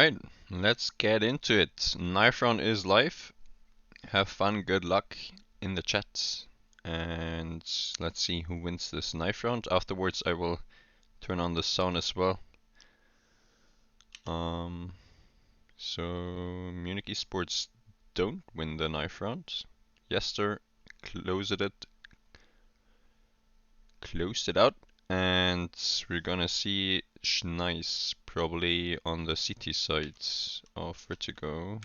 Alright, let's get into it. Knife round is live. Have fun, good luck in the chat. And let's see who wins this knife round. Afterwards I will turn on the sound as well. So Munich eSports don't win the knife round. Yester closed it out, and we're gonna see Schnice probably on the city side of Vertigo.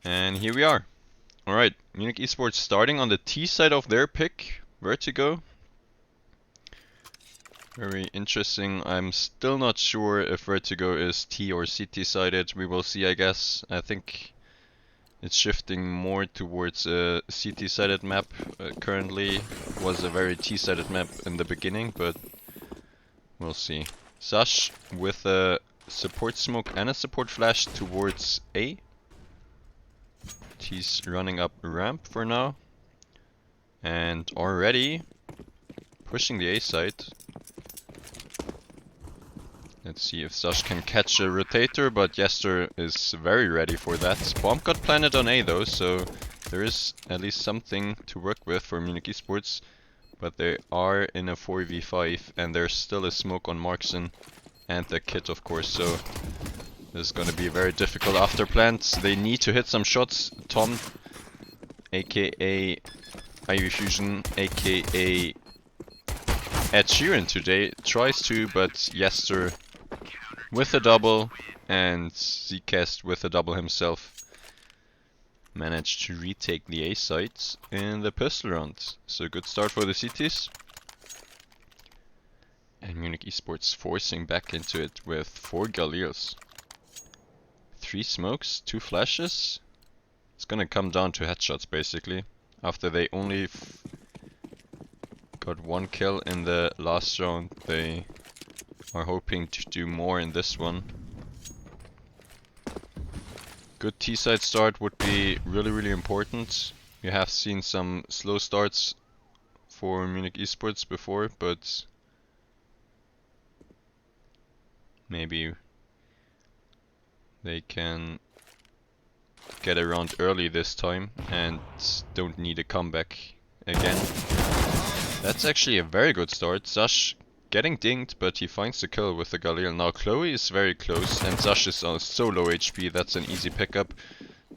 And here we are. Alright, Munich eSports starting on the T side of their pick, Vertigo. Very interesting. I'm still not sure if Vertigo is T or CT sided. We will see, I guess. I think it's shifting more towards a CT sided map. Currently was a very T sided map in the beginning, but we'll see. Sash with a support smoke and a support flash towards A. He's running up ramp for now. And already pushing the A side. Let's see if Sash can catch a rotator, but Yester is very ready for that. Bomb got planted on A though, so there is at least something to work with for Munich eSports. But they are in a 4v5 and there's still a smoke on Markson and the kit of course, so this is gonna be very difficult after plant. They need to hit some shots. Tom, aka Ivy Fusion, aka Ed Sheeran today tries to, but Yester with a double and Zcast with a double himself managed to retake the A site in the pistol round. So good start for the CTs. And Munich eSports forcing back into it with 4 Galils. 3 smokes, 2 flashes. It's gonna come down to headshots basically. After they only got 1 kill in the last round, they are hoping to do more in this one. Good T-side start would be really important. We have seen some slow starts for Munich eSports before, but maybe they can get around early this time and don't need a comeback again. That's actually a very good start. Zash getting dinged, but he finds the kill with the Galil. Now Chloe is very close and Zash is so low HP, that's an easy pickup.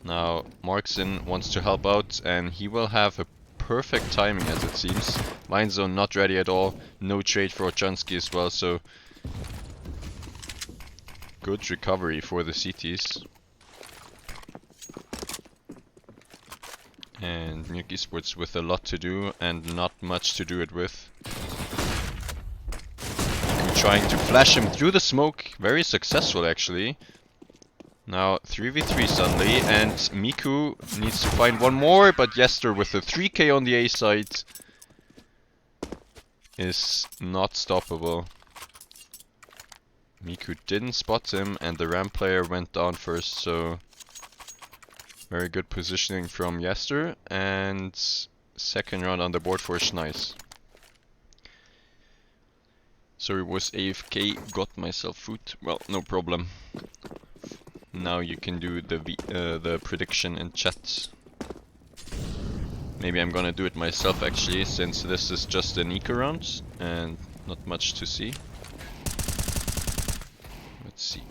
Now Markson wants to help out and he will have a perfect timing as it seems. Mine zone not ready at all, no trade for Ochansky as well, so good recovery for the CTs. And Munich eSports with a lot to do and not much to do it with. Trying to flash him through the smoke, very successful actually. Now 3v3 suddenly, and Miku needs to find one more, but Yester with a 3k on the A side is not stoppable. Miku didn't spot him and the ramp player went down first, so very good positioning from Yester, and second round on the board for Schnice. Sorry, was AFK, got myself food. Well, no problem. Now you can do the prediction in chat. Maybe I'm gonna do it myself actually, since this is just an eco round and not much to see. Let's see.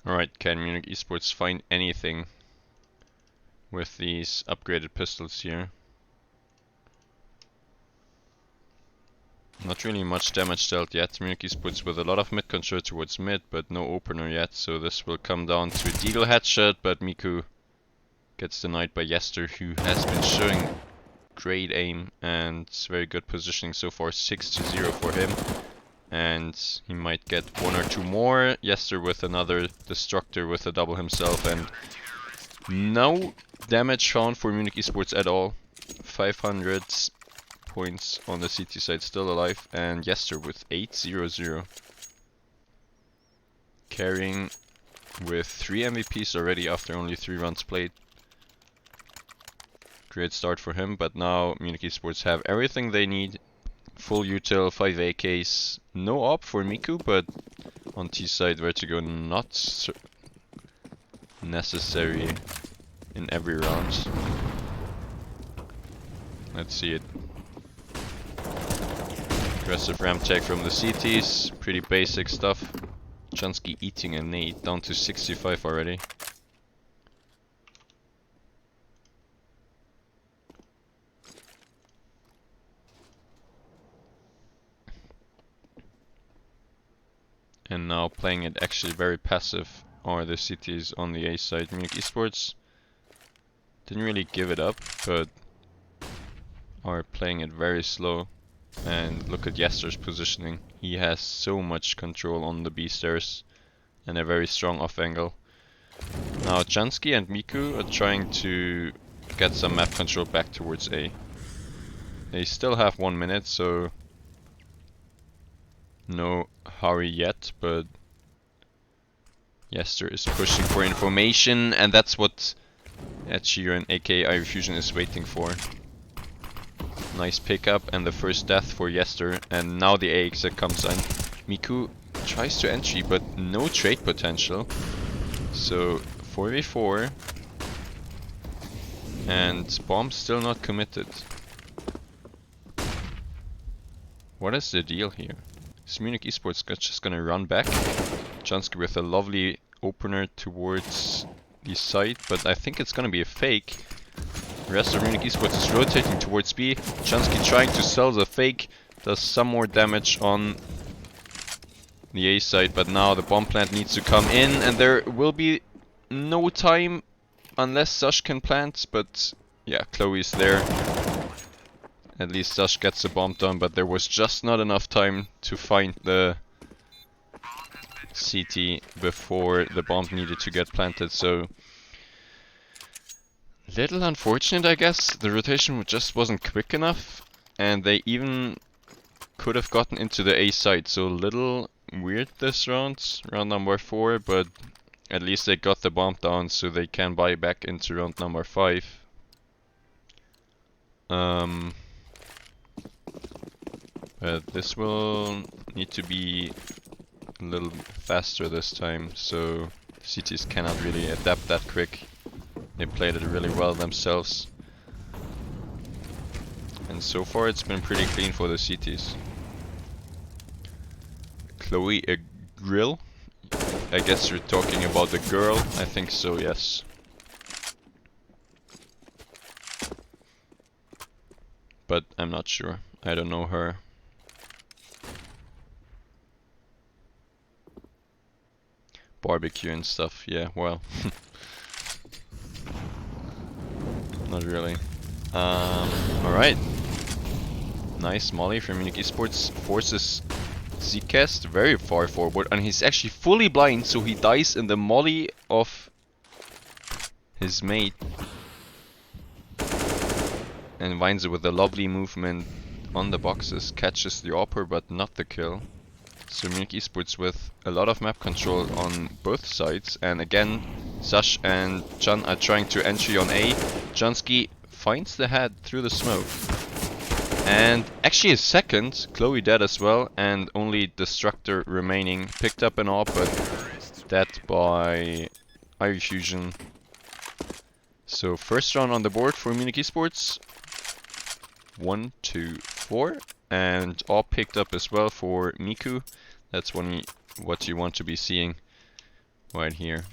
Alright, can Munich eSports find anything with these upgraded pistols here. Not really much damage dealt yet. Munich eSports with a lot of mid control towards mid, but no opener yet, so this will come down to a Deagle headshot, but Miku gets denied by Yester, who has been showing great aim and very good positioning so far. 6-0 for him, and he might get one or two more. Yester with another destructor with a double himself, and no damage found for Munich eSports at all. 500 points on the CT side, still alive, and Yester with 8-0-0. Carrying with 3 MVPs already after only 3 rounds played. Great start for him, but now Munich eSports have everything they need. Full util, 5 AKs, no op for Miku, but on T side Vertigo not necessary in every round. Let's see it. Aggressive ramp tag from the CTs, pretty basic stuff. Chansky eating a nade, down to 65 already. And now playing it actually very passive are the CTs on the A side. Munich eSports didn't really give it up, but are playing it very slow. And look at Yester's positioning. He has so much control on the B stairs and a very strong off angle. Now Chansky and Miku are trying to get some map control back towards A. They still have 1 minute, so no hurry yet, but Yester is pushing for information, and that's what Ed Sheeran aka iRefusion is waiting for. Nice pickup and the first death for Yester, and now the A exit comes in. Miku tries to entry, but no trade potential. So 4v4, and bomb still not committed. What is the deal here? Is Munich eSports just gonna run back? Chansky with a lovely opener towards the side, but I think it's gonna be a fake. The rest of Munich eSports is rotating towards B. Chansky trying to sell the fake, does some more damage on the A side, but now the bomb plant needs to come in, and there will be no time unless Sash can plant, but yeah, Chloe's there. At least Sash gets the bomb done, but there was just not enough time to find the CT before the bomb needed to get planted, so little unfortunate, I guess. The rotation just wasn't quick enough, and they even could have gotten into the A side, so little weird this round number 4, but at least they got the bomb down so they can buy back into round number 5. But this will need to be a little faster this time, so CTs cannot really adapt that quick. They played it really well themselves. And so far it's been pretty clean for the CTs. Chloe, a grill? I guess you're talking about the girl? I think so, yes. But I'm not sure. I don't know her. Barbecue and stuff, yeah, well. Not really. Alright. Nice molly from Munich eSports. Forces Zcast very far forward, and he's actually fully blind, so he dies in the molly of his mate. And winds it with a lovely movement on the boxes. Catches the upper, but not the kill. So Munich eSports with a lot of map control on both sides, and again Sash and Chan are trying to entry on A. Chansky finds the head through the smoke. And actually a second, Chloe dead as well, and only Destructor remaining. Picked up an AWP, but dead by iRefusion. So first round on the board for Munich eSports. 1, 2, 4. And AWP picked up as well for Miku. That's what you want to be seeing right here.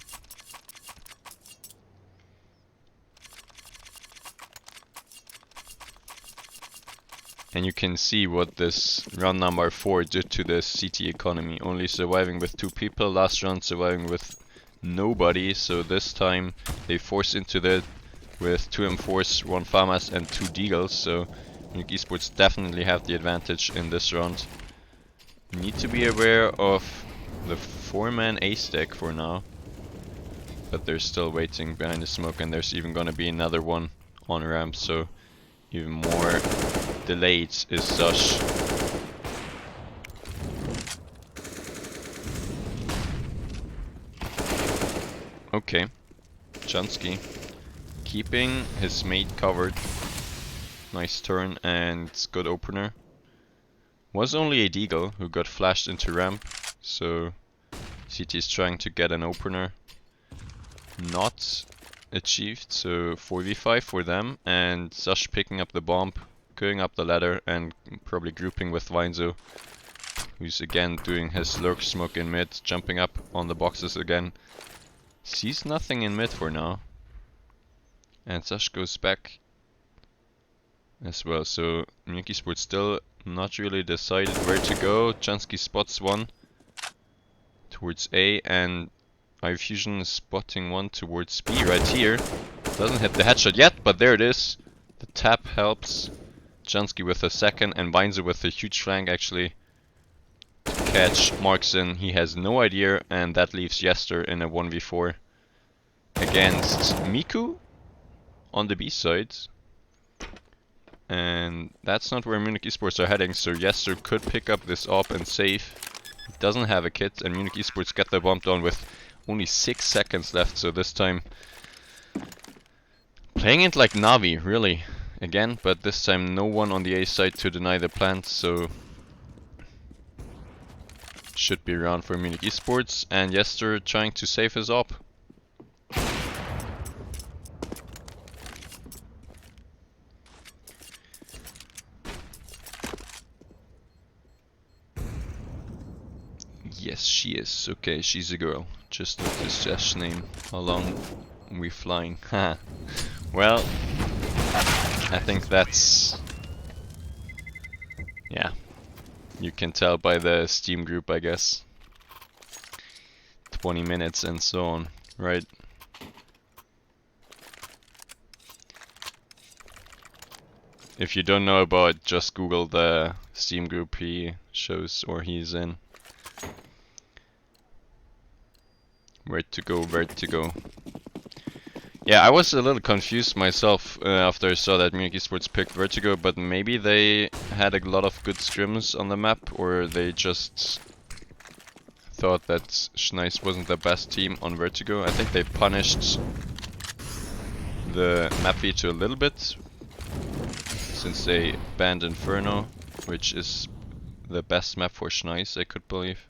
And you can see what this round number 4 did to the CT economy. Only surviving with 2 people, last round surviving with nobody. So this time they forced into that with 2 M4s, 1 FAMAS and 2 Deagles. So Munich eSports definitely have the advantage in this round. Need to be aware of the 4-man A stack for now. But they're still waiting behind the smoke, and there's even gonna be another one on ramp, so even more delayed is Sush. Okay, Chansky keeping his mate covered. Nice turn and good opener. Was only a Deagle who got flashed into ramp, so CT is trying to get an opener. Not achieved, so 4v5 for them, and Sush picking up the bomb, going up the ladder, and probably grouping with Weinzo, who's again doing his lurk smoke in mid, jumping up on the boxes again. Sees nothing in mid for now, and Sush goes back as well, so Munich eSports still not really decided where to go. Chansky spots one towards A, and iFusion is spotting one towards B right here. Doesn't hit the headshot yet, but there it is. The tap helps. Chansky with a second, and Weinze with a huge flank actually to catch Markson. He has no idea, and that leaves Yester in a 1v4 against Miku on the B side. And that's not where Munich eSports are heading, so Yester could pick up this op and save. Doesn't have a kit, and Munich eSports get the bomb down with only 6 seconds left, so this time playing it like Navi, really, again, but this time no one on the A side to deny the plant, so should be around for Munich eSports, and Yester trying to save his op. Yes, she is. Okay, she's a girl. Just noticed Jash's name. How long we flying? Haha. Well, I think that's... yeah. You can tell by the Steam group, I guess. 20 minutes and so on, right? If you don't know about, just Google the Steam group he shows or he's in. Where to go, where to go. Yeah, I was a little confused myself after I saw that Munich eSports picked Vertigo, but maybe they had a lot of good scrims on the map, or they just thought that Schnice wasn't the best team on Vertigo. I think they punished the map feature a little bit, since they banned Inferno, which is the best map for Schnice, I could believe.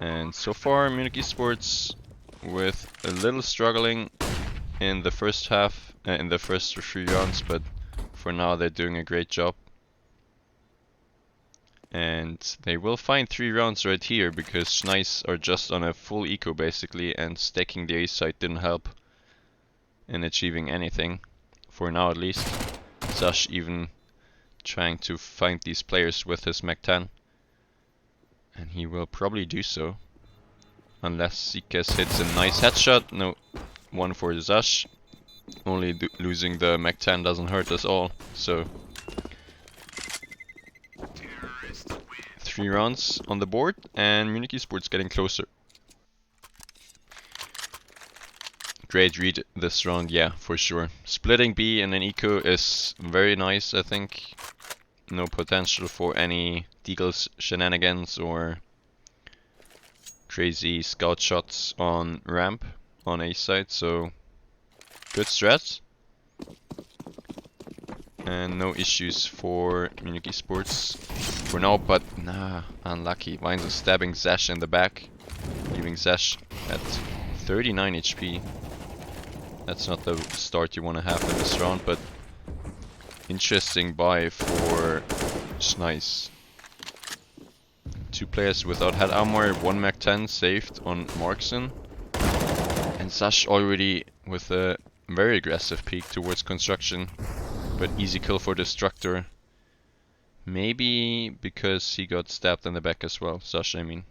And so far, Munich eSports with a little struggling in the first half, in the first 3 rounds, but for now they're doing a great job. And they will find 3 rounds right here, because Schnice are just on a full eco basically, and stacking the A side didn't help in achieving anything, for now at least. Sash even trying to find these players with his Mac 10. And he will probably do so. Unless Sikes hits a nice headshot. No, one for Zash. Only losing the Mac 10 doesn't hurt us all. So 3 rounds on the board, and Munich eSports getting closer. Great read this round, yeah, for sure. Splitting B and an eco is very nice, I think. No potential for any Deagles shenanigans or crazy scout shots on ramp on A side, so good strat. And no issues for Munich eSports for now, but nah, unlucky. Vines is stabbing Zash in the back, leaving Zash at 39 HP. That's not the start you want to have in this round, but interesting buy for Schnice. 2 players without head armor, 1 Mac 10 saved on Markson. And Zash already with a very aggressive peek towards construction. But easy kill for Destructor. Maybe because he got stabbed in the back as well. Zash, I mean.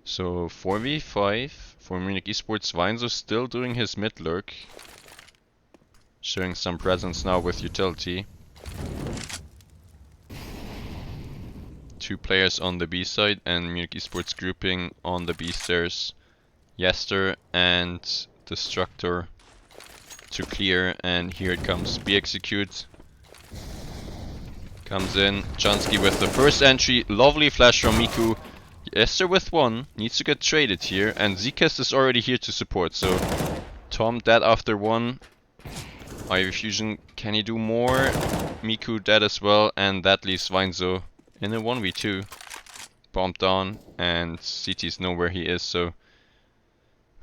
So 4v5 for Munich eSports. Weinzo still doing his mid lurk. Showing some presence now with utility. 2 players on the B side and Munich eSports grouping on the B stairs. Yester and Destructor to clear, and here it comes. B execute. Comes in. Chansky with the first entry. Lovely flash from Miku. Yester with 1. Needs to get traded here, and Vergesst is already here to support. So Tom dead after 1. Ivy Fusion, can he do more? Miku dead as well, and that leaves Weinzo in a 1v2. Bombed down, and CTs know where he is, so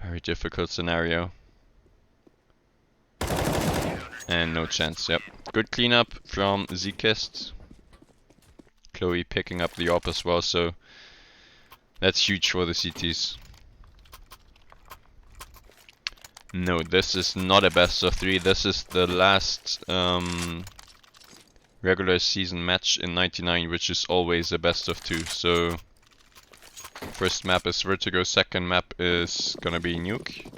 very difficult scenario. And no chance, yep. Good cleanup from Vergesst. Chloe picking up the op as well, so that's huge for the CTs. No, this is not a best of 3. This is the last regular season match in 99, which is always a best of 2. So first map is Vertigo, second map is gonna be Nuke.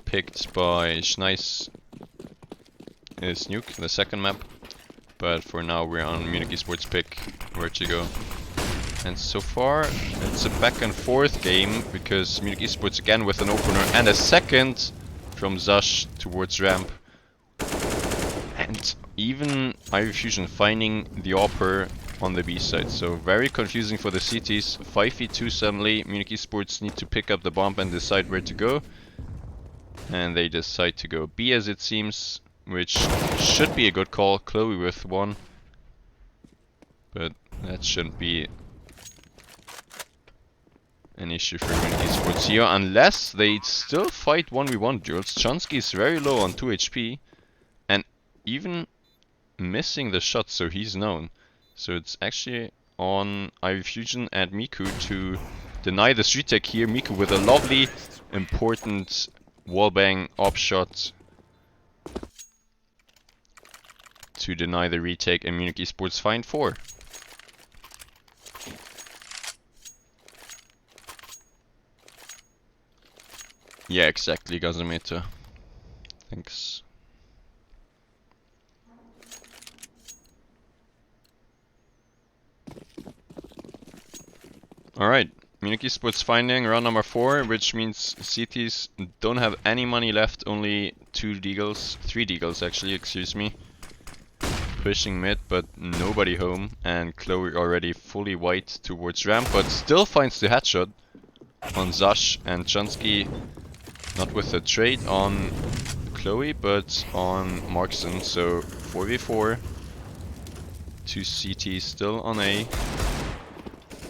Picked by Schnice is Nuke, the second map. But for now we're on Munich eSports pick Vertigo. And so far it's a back and forth game, because Munich eSports again with an opener and a second from Zash towards ramp. And even Ivy Fusion finding the AWPer on the B side. So very confusing for the CTs. 5v2 suddenly. Munich eSports need to pick up the bomb and decide where to go. And they decide to go B as it seems, which should be a good call. Chloe with 1. But that shouldn't be an issue for Munich eSports here, unless they still fight 1v1 duels. Chansky is very low on 2 HP, and even missing the shot, so he's known. So it's actually on Ivy Fusion and Miku to deny this retake here. Miku with a lovely, important wallbang op shot to deny the retake, and Munich eSports find 4. Yeah, exactly, Gazameter. Thanks. Alright, Munich eSports finding round number 4, which means CTs don't have any money left, only 3 deagles actually, excuse me. Pushing mid, but nobody home, and Chloe already fully white towards ramp, but still finds the headshot on Zash, and Chansky not with a trade on Chloe, but on Markson. So 4v4. 2 CT still on A.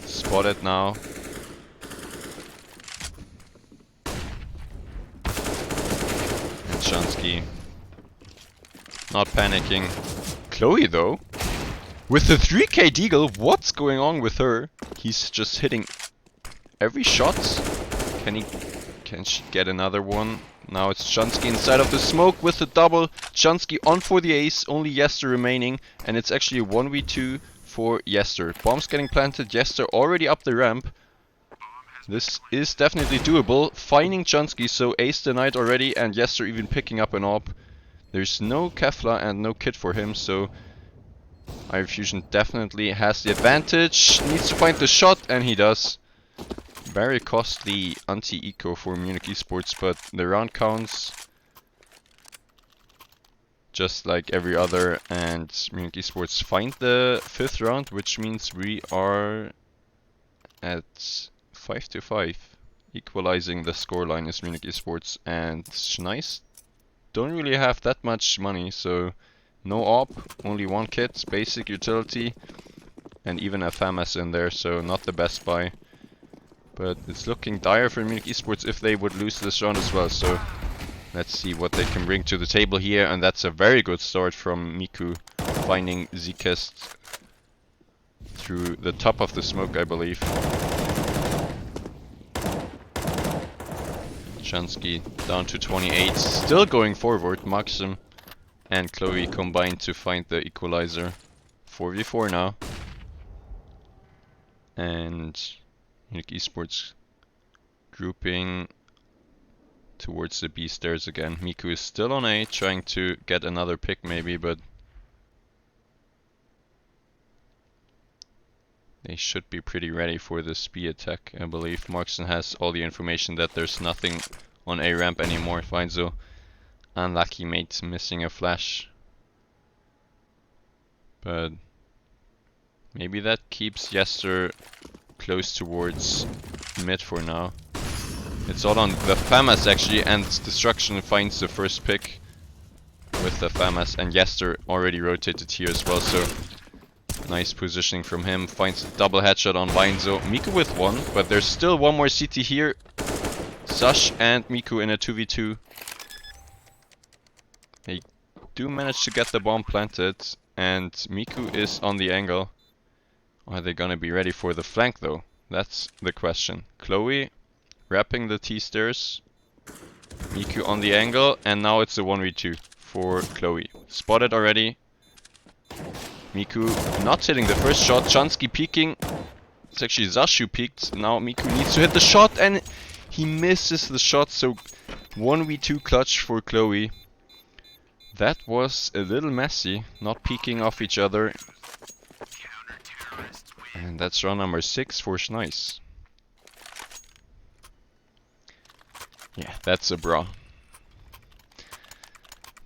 Spotted now. And Chansky not panicking. Chloe though, with the 3k deagle, what's going on with her? He's just hitting every shot. Can she get another one? Now it's Chansky inside of the smoke with the double. Chansky on for the ace, only Yester remaining, and it's actually a 1v2 for Yester. Bombs getting planted, Yester already up the ramp. This is definitely doable. Finding Chansky, so ace denied already, and Yester even picking up an op. There's no Kefla and no kit for him, so Ivy Fusion definitely has the advantage. Needs to find the shot, and he does. Very costly anti-eco for Munich eSports, but the round counts just like every other, and Munich eSports find the 5th round, which means we are at 5-5. Equalizing the scoreline is Munich eSports, and Schnice don't really have that much money, so no op, only 1 kit, basic utility, and even a FAMAS in there, so not the best buy. But it's looking dire for Munich eSports if they would lose this round as well, so let's see what they can bring to the table here, and that's a very good start from Miku, finding Vergesst through the top of the smoke, I believe. Chansky down to 28, still going forward, Maxim and Chloe combine to find the equalizer. 4v4 now. And Munich eSports grouping towards the B stairs again. Miku is still on A, trying to get another pick maybe, but they should be pretty ready for this B attack, I believe. Markson has all the information that there's nothing on A ramp anymore. Weinzo, unlucky mate, missing a flash. But maybe that keeps Yester close towards mid for now. It's all on the FAMAS actually, and Destruction finds the first pick with the FAMAS, and Yester already rotated here as well, so nice positioning from him. Finds a double headshot on Weinzo. Miku with one, but there's still one more CT here. Sash and Miku in a 2v2. They do manage to get the bomb planted, and Miku is on the angle. Are they gonna be ready for the flank though? That's the question. Chloe wrapping the T stairs. Miku on the angle, and now it's a 1v2 for Chloe. Spotted already. Miku not hitting the first shot. Chansky peeking. It's actually Zash who peeked. Now Miku needs to hit the shot, and he misses the shot, so 1v2 clutch for Chloe. That was a little messy, not peeking off each other. And that's round number 6 for Schnice. Yeah, that's a bra.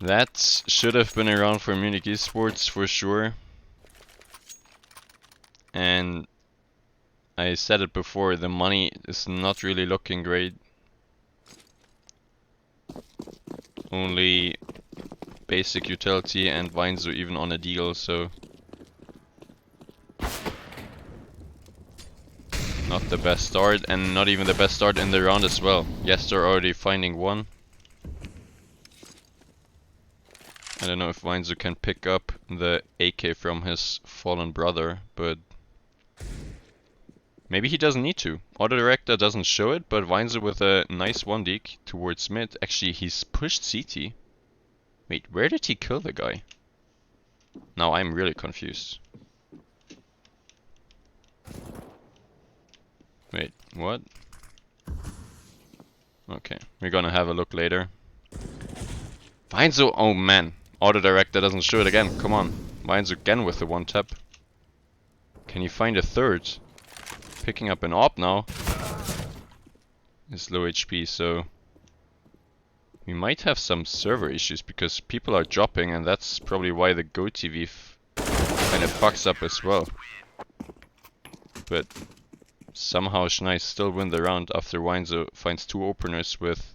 That should have been a round for Munich eSports for sure. And I said it before, the money is not really looking great. Only basic utility and Weinzo even on a deal, so not the best start, and not even the best start in the round as well. Yester already finding one. I don't know if Weinzo can pick up the AK from his fallen brother, but maybe he doesn't need to. Auto director doesn't show it, but Weinzo with a nice 1-deek towards mid. Actually, he's pushed CT. Wait, where did he kill the guy? Now I'm really confused. Wait, what? Okay, we're gonna have a look later. Weinzo, oh man. Auto director doesn't show it again, come on. Weinzo again with the 1-tap. Can you find a third? Picking up an AWP now. Is low HP, so we might have some server issues because people are dropping, and that's probably why the GoTV kind of fucks up as well. But somehow Schnice still win the round after Weinzo finds 2 openers with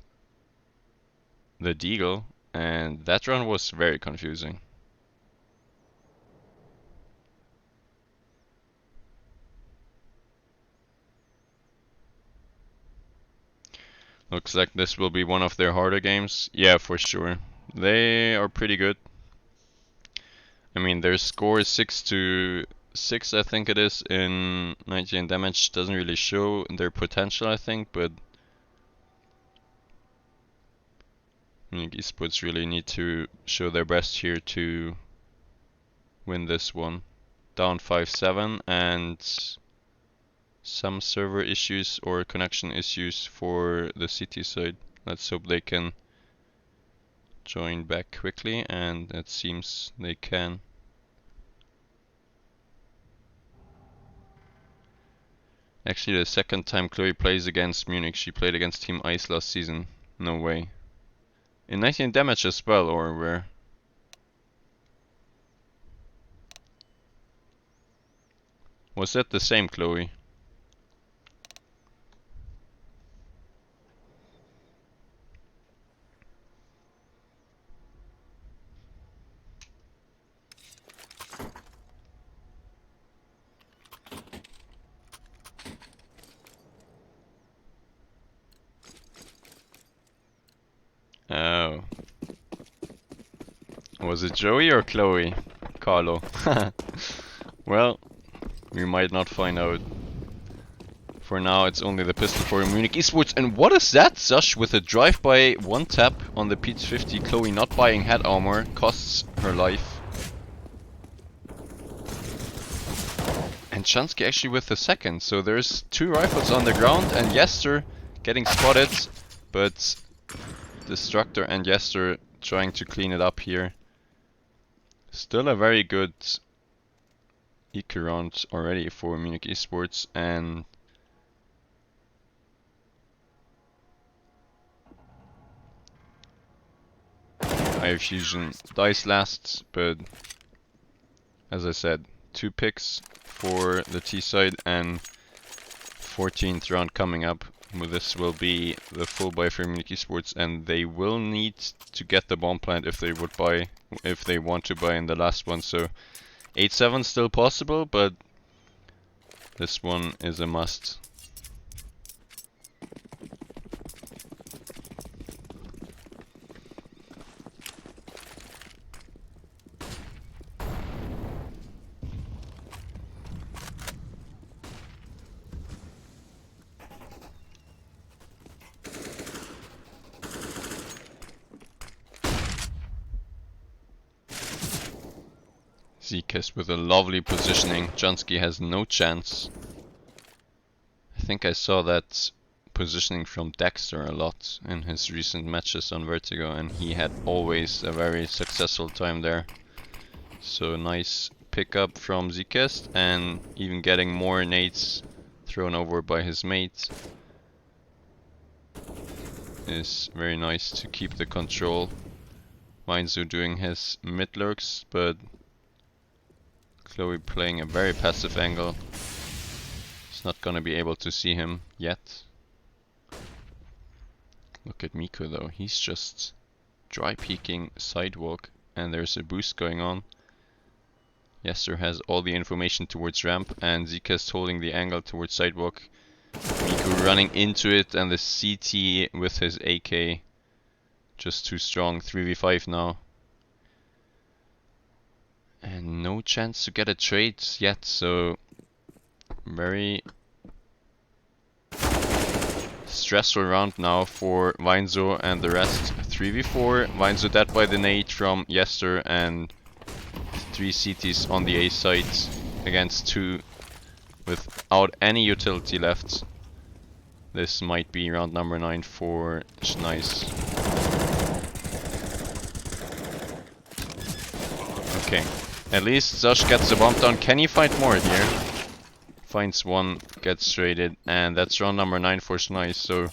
the Deagle, and that round was very confusing. Looks like this will be one of their harder games. Yeah, for sure. They are pretty good. I mean, their score is 6-6, I think it is, in 19 damage. Doesn't really show their potential, I think, but Munich eSports really need to show their best here to win this one. Down 5-7, and some server issues or connection issues for the city side. Let's hope they can join back quickly, and it seems they can. Actually, the second time Chloe plays against Munich, she played against Team Ice last season. No way. In 19 damage as well, or where? Was that the same Chloe? Oh. Was it Joey or Chloe? Carlo. Well, we might not find out. For now, it's only the pistol for Munich eSports. And what is that? Zush with a drive-by one tap on the Peach 50. Chloe not buying head armor costs her life. And Chansky actually with the second. So there's 2 rifles on the ground and Yester getting spotted. But Destructor and Yester trying to clean it up here. Still a very good eco round already for Munich eSports, and Fire Fusion dies last, but as I said, 2 picks for the T side and 14th round coming up. This will be the full buy for Munich eSports, and they will need to get the bomb plant if they want to buy in the last one. So 8-7 still possible, but this one is a must. Vergesst with a lovely positioning. Jansky has no chance. I think I saw that positioning from Dexter a lot in his recent matches on Vertigo, and he had always a very successful time there. So nice pickup from Vergesst, and even getting more nades thrown over by his mate is very nice to keep the control. Weinzu doing his mid lurks, but Chloe playing a very passive angle. He's not gonna be able to see him yet. Look at Miku though, he's just dry peeking sidewalk, and there's a boost going on. Yester has all the information towards ramp, and Vergesst holding the angle towards sidewalk. Miku running into it, and the CT with his AK just too strong. 3v5 now. And no chance to get a trade yet, so very stressful round now for Weinzo and the rest. 3v4, Weinzo dead by the nade from Yester, and 3 CTs on the A side against 2 without any utility left. This might be round number 9 for Schnice. Okay. At least Zush gets the bomb down. Can he find more here? Finds one, gets traded, and that's round number 9 for Schnice. So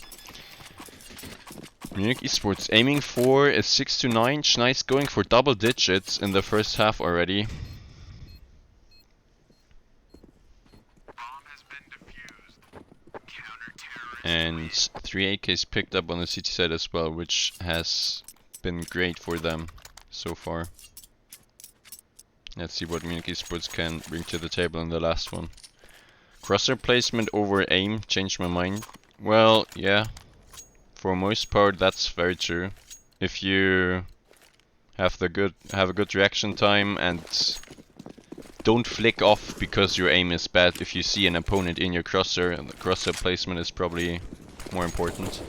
Munich eSports aiming for a 6-9. Schnice going for double digits in the first half already. And 3 AKs picked up on the CT side as well, which has been great for them so far. Let's see what Munich eSports can bring to the table in the last one. Crosser placement over aim, changed my mind. Well, yeah, for most part that's very true. If you have a good reaction time and don't flick off because your aim is bad, if you see an opponent in your crosser, the crosser placement is probably more important.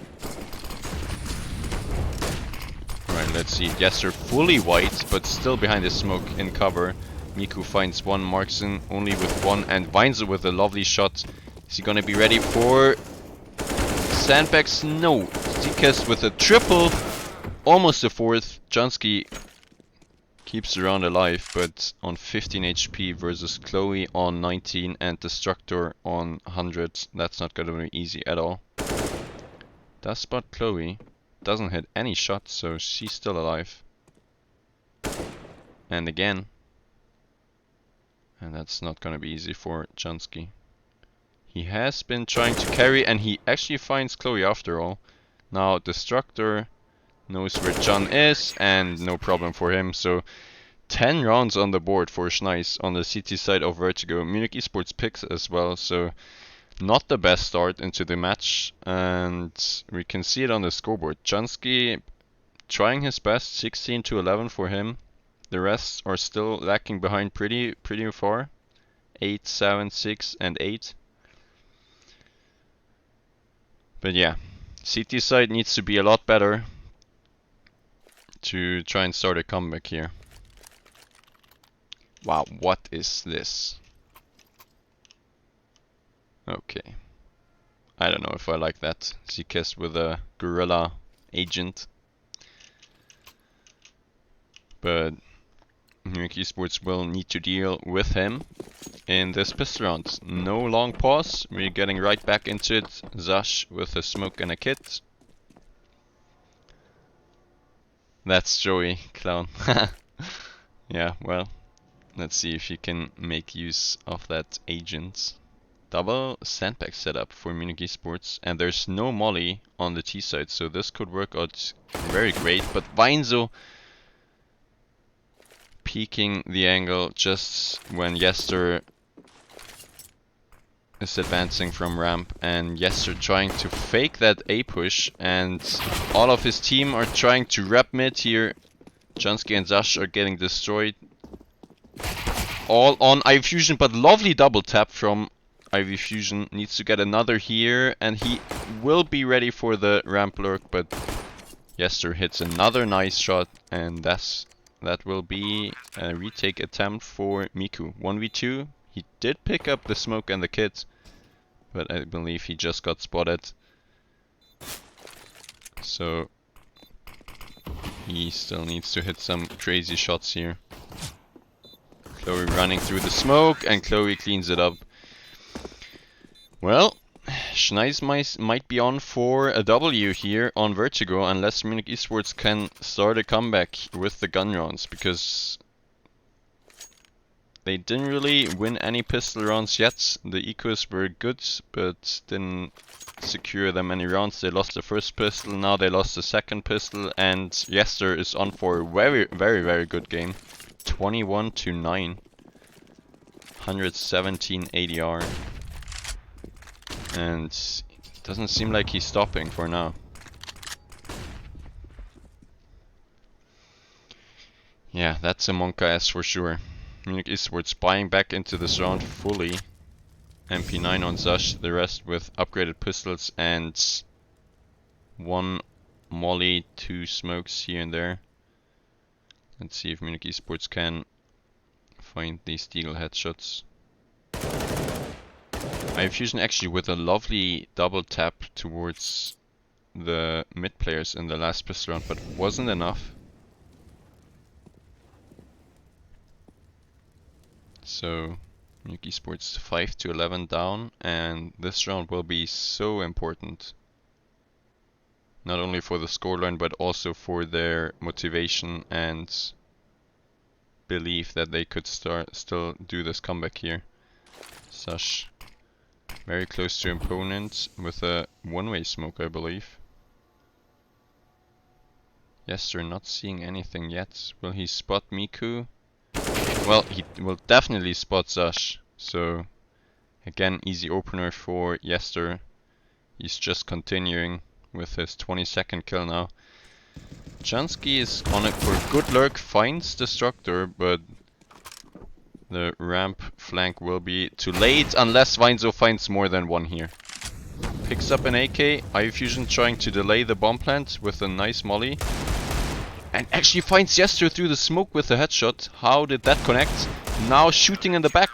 Alright, let's see. Yester fully white, but still behind the smoke in cover. Miku finds one, Markson only with one, and Weinzel with a lovely shot. Is he gonna be ready for sandbags? No. Vergesst with a triple, almost a 4th. Jansky keeps the round alive, but on 15 HP versus Chloe on 19 and Destructor on 100. That's not gonna be easy at all. Does spot Chloe. Doesn't hit any shots, so she's still alive. And again. And that's not gonna be easy for Jansky. He has been trying to carry, and he actually finds Chloe after all. Now Destructor knows where John is, and no problem for him. So 10 rounds on the board for Schnice on the CT side of Vertigo. Munich eSports picks as well, so not the best start into the match, and we can see it on the scoreboard. Jansky trying his best, 16-11 for him. The rest are still lacking behind pretty far. 8, 7, 6, and 8. But yeah, CT side needs to be a lot better to try and start a comeback here. Wow, what is this? Okay. I don't know if I like that. Vergesst with a gorilla agent. But Munich eSports will need to deal with him in this pistol round. No long pause. We're getting right back into it. Zash with a smoke and a kit. That's Joey, clown. Yeah, well, let's see if he can make use of that agent. Double sandbag setup for Munich eSports, and there's no molly on the T side, so this could work out very great. But Weinzo peeking the angle just when Yester is advancing from ramp, and Yester trying to fake that A push, and all of his team are trying to rep mid here. Jansky and Zash are getting destroyed. All on IV Fusion, but lovely double tap from IV Fusion. Needs to get another here, and he will be ready for the ramp lurk, but Yester hits another nice shot, and that will be a retake attempt for Miku. 1v2. He did pick up the smoke and the kit, but I believe he just got spotted. So he still needs to hit some crazy shots here. Chloe running through the smoke, and Chloe cleans it up. Well, Schnice might be on for a W here on Vertigo, unless Munich eSports can start a comeback with the gun rounds, because they didn't really win any pistol rounds yet. The ecos were good, but didn't secure them any rounds. They lost the first pistol, now they lost the second pistol, and Yester is on for a very good game. 21-9. 117 ADR. And it doesn't seem like he's stopping for now. Yeah, that's a Monka S for sure. Munich eSports buying back into this round fully. MP9 on Zash, the rest with upgraded pistols and one molly, 2 smokes here and there. Let's see if Munich eSports can find these Deagle headshots. IV Fusion actually with a lovely double tap towards the mid players in the last pistol round, but wasn't enough. So Munich eSports 5-11 down, and this round will be so important. Not only for the scoreline, but also for their motivation and belief that they could still do this comeback here. Sash very close to opponent with a one-way smoke, I believe. Yester not seeing anything yet. Will he spot Miku? Well, he will definitely spot Zash. So again, easy opener for Yester. He's just continuing with his 22nd kill now. Jansky is on it for a good lurk, finds Destructor, but the ramp flank will be too late unless Weinzo finds more than one here. Picks up an AK, IV Fusion trying to delay the bomb plant with a nice molly. And actually finds Yester through the smoke with a headshot. How did that connect? Now shooting in the back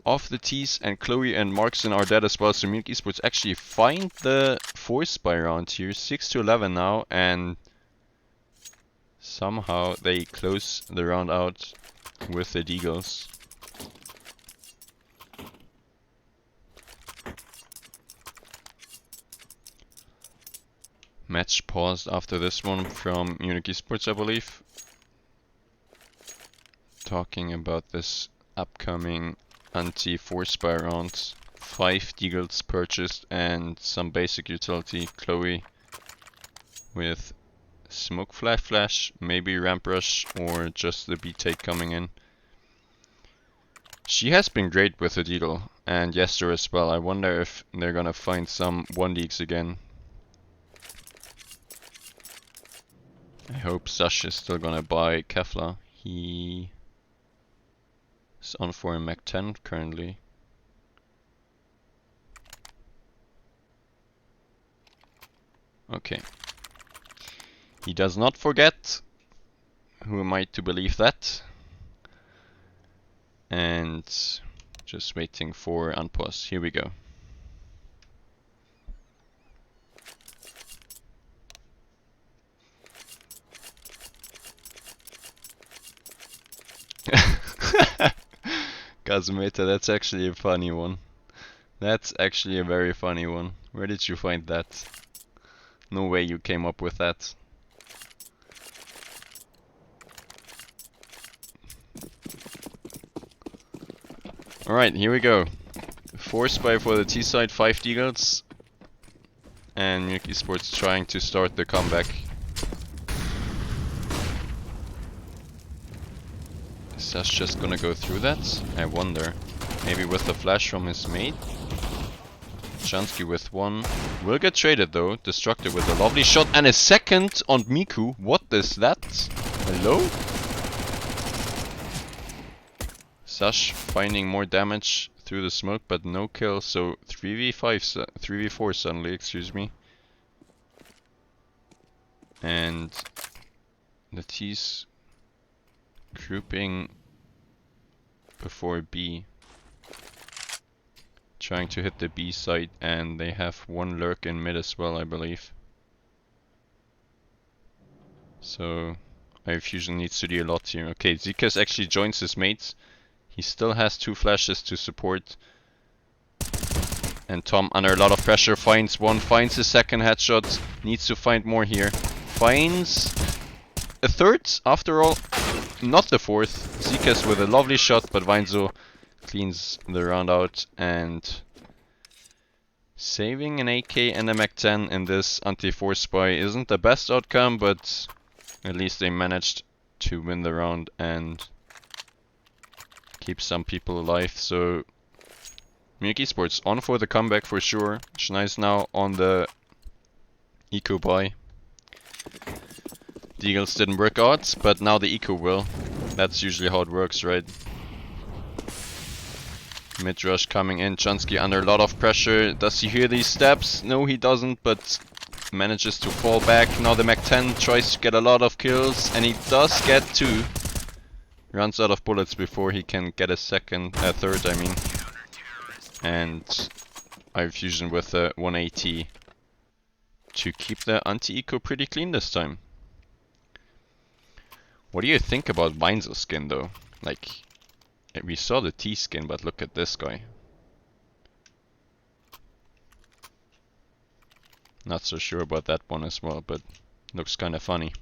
of the T's, and Chloe and Markson are dead as well. So Munich eSports actually find the force by round here. 6-11 now, and somehow they close the round out with the Deagles. Match paused after this one from Munich eSports, I believe. Talking about this upcoming anti-force by round. 5 Deagles purchased and some basic utility. Chloe with smoke flash, maybe ramp rush, or just the B-take coming in. She has been great with the Deagle, and Yester as well. I wonder if they're gonna find some 1-leagues again. I hope Sash is still gonna buy Kefla. He is on for a Mac 10 currently. Okay. He does not forget. Who am I to believe that? And just waiting for unpause. Here we go. Kazumeta, that's actually a funny one. That's actually a very funny one. Where did you find that? No way you came up with that. Alright, here we go. 4 spy for the T side, 5 deagles. And Munich eSports trying to start the comeback. Is Sash just gonna go through that? I wonder. Maybe with the flash from his mate? Shansky with one. Will get traded though. Destructor with a lovely shot and a second on Miku. What is that? Hello? Sash finding more damage through the smoke, but no kill, so 3v4 suddenly, excuse me. And the T's grouping before B. Trying to hit the B side, and they have one lurk in mid as well, I believe. So iFusion needs to do a lot here. Okay, Zekas actually joins his mates. He still has 2 flashes to support. And Tom, under a lot of pressure, finds one, finds his second headshot. Needs to find more here. Finds a third, after all. Not the fourth. Zekas with a lovely shot, but Weinzo cleans the round out. And saving an AK and a Mac-10 in this anti-4 spy isn't the best outcome, but at least they managed to win the round and keep some people alive. So Munich eSports on for the comeback for sure. Schnice now on the eco buy. Deagles didn't work out, but now the eco will. That's usually how it works, right? Mid rush coming in. Chansky under a lot of pressure. Does he hear these steps? No, he doesn't, but manages to fall back. Now the Mac-10 tries to get a lot of kills, and he does get 2. Runs out of bullets before he can get a third, I mean. And iFusion with a 180 to keep the anti-eco pretty clean this time. What do you think about Weinzel's skin though? Like, we saw the T skin, but look at this guy. Not so sure about that one as well, but looks kinda funny.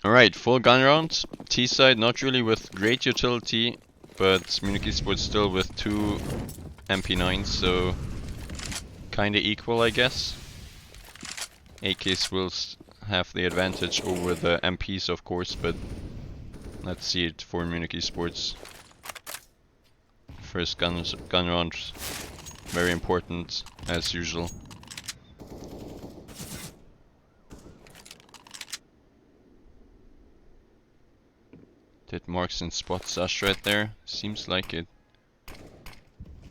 Alright, full gun round. T side not really with great utility, but Munich eSports still with 2 MP9s, so kinda equal, I guess. AKs will have the advantage over the MPs, of course, but let's see it for Munich eSports. First gun round, very important as usual. Did Markson spot Sash right there? Seems like it.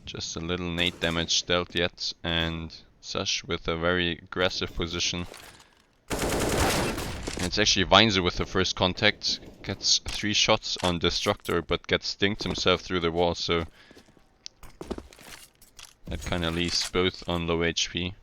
Just a little nade damage dealt yet, and Sash with a very aggressive position. And it's actually Weinze with the first contact. Gets 3 shots on Destructor, but gets stinked himself through the wall, so that kinda leaves both on low HP.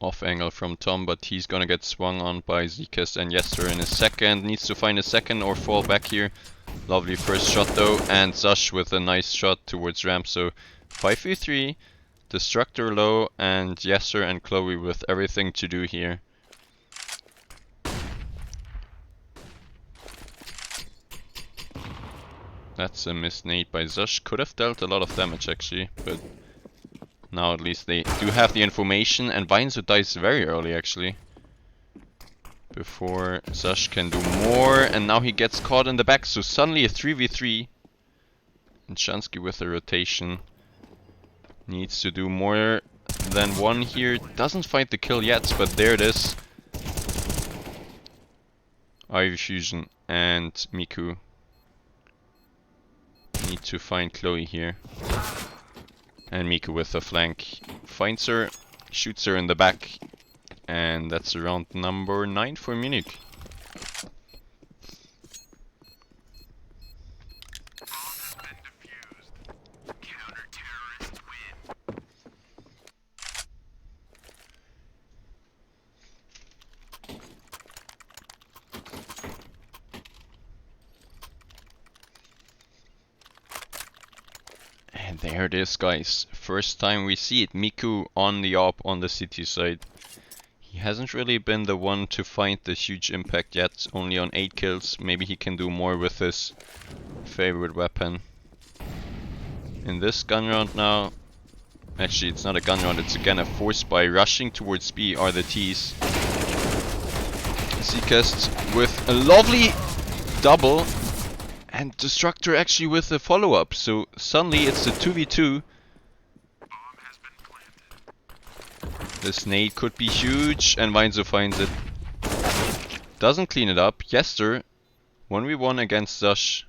Off angle from Tom, but he's gonna get swung on by Zekas and Yester in a second. Needs to find a second or fall back here. Lovely first shot though, and Zash with a nice shot towards ramp. So 5v3, Destructor low, and Yester and Chloe with everything to do here. That's a missed nade by Zash. Could have dealt a lot of damage actually, but now at least they do have the information, and Weinze dies very early actually. Before Zash can do more, and now he gets caught in the back, so suddenly a 3v3. And Shansky with a rotation. Needs to do more than one here. Doesn't find the kill yet, but there it is. iFusion and Miku Need to find Chloe here. And Miku with the flank. Finds her, shoots her in the back. And that's round number 9 for Munich. And there it is, guys. First time we see it. Miku on the AWP on the city side. He hasn't really been the one to find the huge impact yet. Only on 8 kills. Maybe he can do more with his favorite weapon. In this gun round now... Actually, it's not a gun round. It's again a force buy. Rushing towards B are the T's. Vergesst with a lovely double. And Destructor actually with a follow-up, so suddenly it's a 2v2. This nade could be huge, and Weinzo finds it. Doesn't clean it up. Yester, 1v1 against Zash.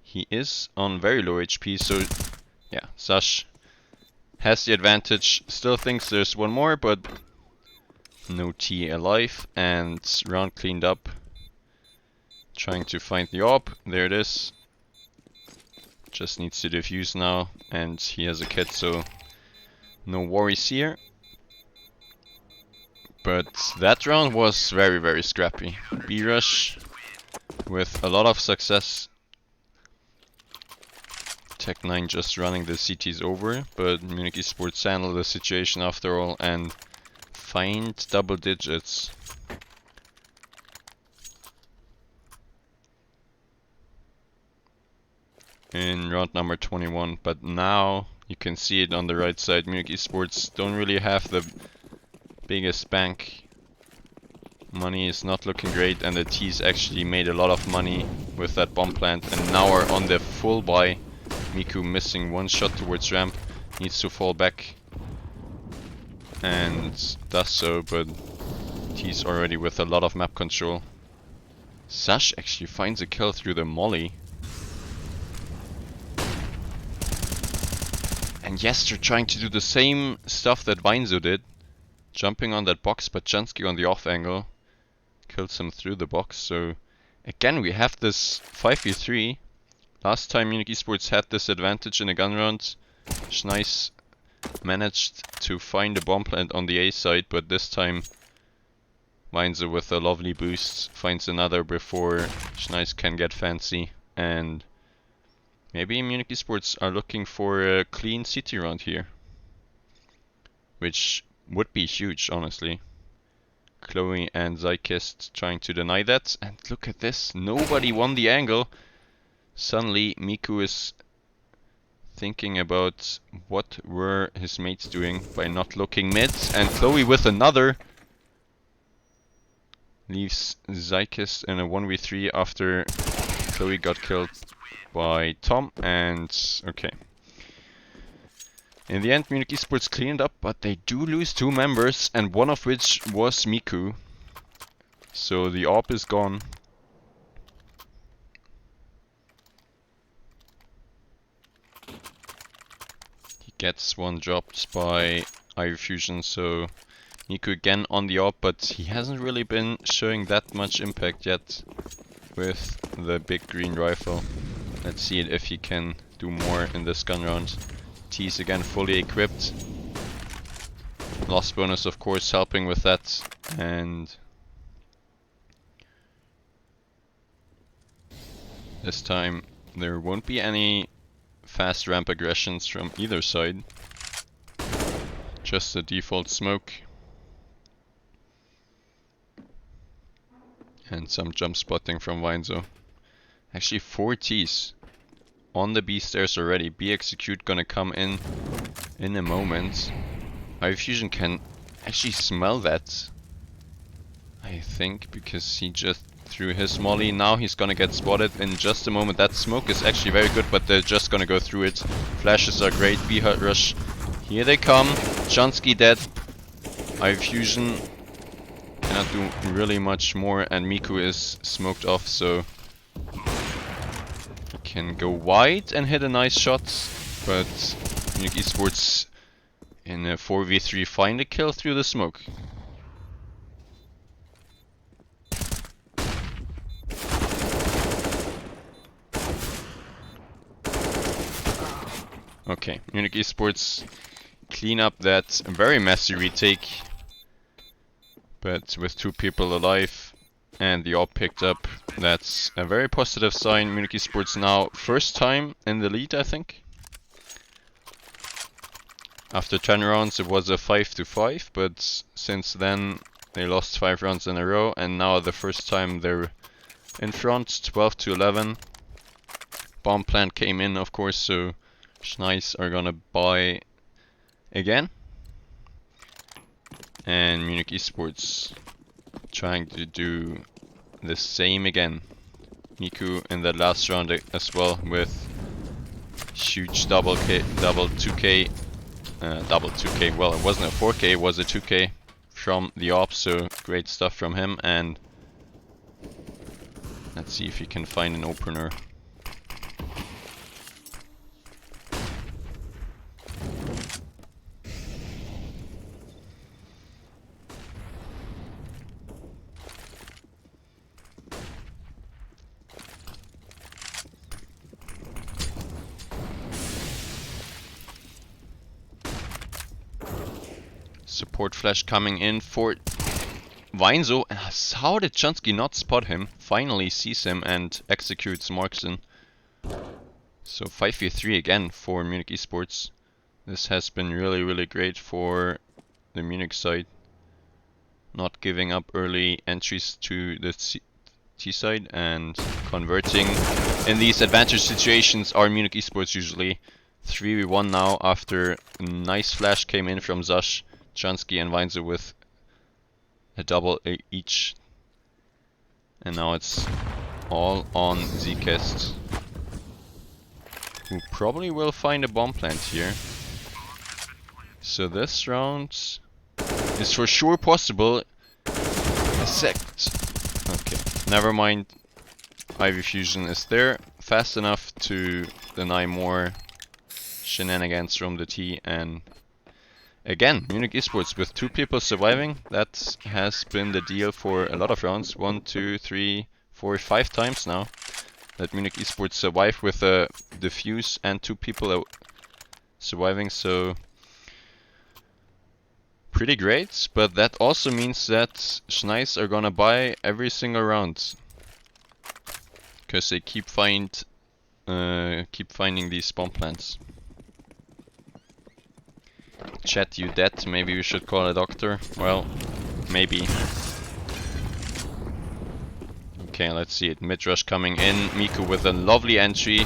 He is on very low HP, so yeah, Zash has the advantage. Still thinks there's one more, but no T alive, and round cleaned up. Trying to find the AWP, there it is. Just needs to defuse now, and he has a kit, so no worries here. But that round was very, very scrappy. B-Rush with a lot of success. Tech9 just running the CTs over, but Munich eSports handle the situation after all and find double digits. In round number 21, but now you can see it on the right side. Munich eSports don't really have the biggest bank. Money is not looking great, and the T's actually made a lot of money with that bomb plant and now are on the full buy. Miku missing one shot towards ramp, needs to fall back and does so, but T's already with a lot of map control. Zash actually finds a kill through the molly. And Yester trying to do the same stuff that Weinzo did. Jumping on that box, but Jansky on the off angle kills him through the box. So again we have this 5v3. Last time Munich eSports had this advantage in a gun round. Schnice managed to find a bomb plant on the A side, but this time Weinzo with a lovely boost finds another before Schnice can get fancy. And maybe Munich eSports are looking for a clean city round here. Which would be huge, honestly. Chloe and Vergesst trying to deny that. And look at this, nobody won the angle. Suddenly Miku is thinking about what were his mates doing by not looking mid. And Chloe with another. Leaves Vergesst in a 1v3 after Chloe got killed by Tom, and okay. In the end, Munich eSports cleaned up, but they do lose 2 members, and one of which was Miku. So the AWP is gone. He gets one dropped by Ivy Fusion, so Miku again on the AWP, but he hasn't really been showing that much impact yet with the big green rifle. Let's see if he can do more in this gun round. T's again fully equipped. Lost bonus of course helping with that, and this time there won't be any fast ramp aggressions from either side. Just a default smoke. And some jump spotting from Weinzo. Actually 4 T's on the B stairs already. B execute gonna come in a moment. Ivy Fusion can actually smell that, I think, because he just threw his molly. Now he's gonna get spotted in just a moment. That smoke is actually very good, but they're just gonna go through it. Flashes are great. B hut rush. Here they come. Jansky dead. Ivy Fusion cannot do really much more, and Miku is smoked off, so Can go wide and hit a nice shot, but Munich eSports in a 4v3 find a kill through the smoke. Okay, Munich eSports clean up that very messy retake, but with 2 people alive and the AWP picked up, that's a very positive sign. Munich eSports now first time in the lead, I think. After 10 rounds it was a 5-5, but since then they lost 5 rounds in a row, and now the first time they're in front, 12-11. Bomb plant came in, of course, so Schnice are gonna buy again. And Munich eSports trying to do the same again. Miku in that last round as well with huge double 2k. Double 2k, well, it wasn't a 4k, it was a 2k from the AWP, so great stuff from him. And let's see if he can find an opener. Support flash coming in for Weinzo. How did Chansky not spot him? Finally sees him and executes Markson. So 5v3 again for Munich eSports. This has been really great for the Munich side. Not giving up early entries to the T side and converting in these advantage situations are Munich eSports usually. 3v1 now after a nice flash came in from Zash. Chansky and Weinze with a double each. And now it's all on Vergesst, who probably will find a bomb plant here. So this round is for sure possible. A sec. Okay, never mind. Ivy Fusion is there fast enough to deny more shenanigans from the T. And again, Munich eSports with 2 people surviving. That has been the deal for a lot of rounds. 1, 2, 3, 4, 5 times now that Munich eSports survive with a defuse and 2 people surviving. So pretty great, but that also means that Schnice are gonna buy every single round, because they keep finding these bomb plants. Chat, you dead? Maybe we should call a doctor. Well, maybe. Okay, let's see it. Mid rush coming in. Miku with a lovely entry.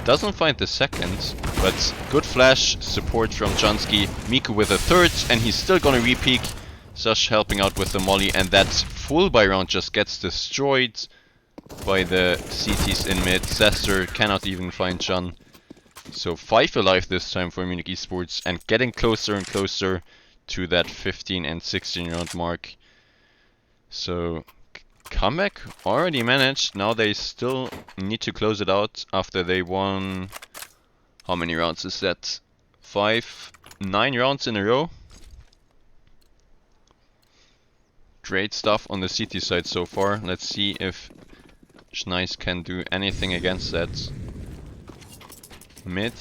Doesn't find the second, but good flash support from Chansky. Miku with a third, and he's still gonna re-peek. Sash helping out with the molly, and that full buy round just gets destroyed by the CTs in mid. Zester cannot even find Chun. So 5 alive this time for Munich eSports, and getting closer and closer to that 15 and 16 round mark. So comeback already managed. Now they still need to close it out after they won. How many rounds is that? 9 rounds in a row. Great stuff on the CT side so far. Let's see if Schnice can do anything against that. Mid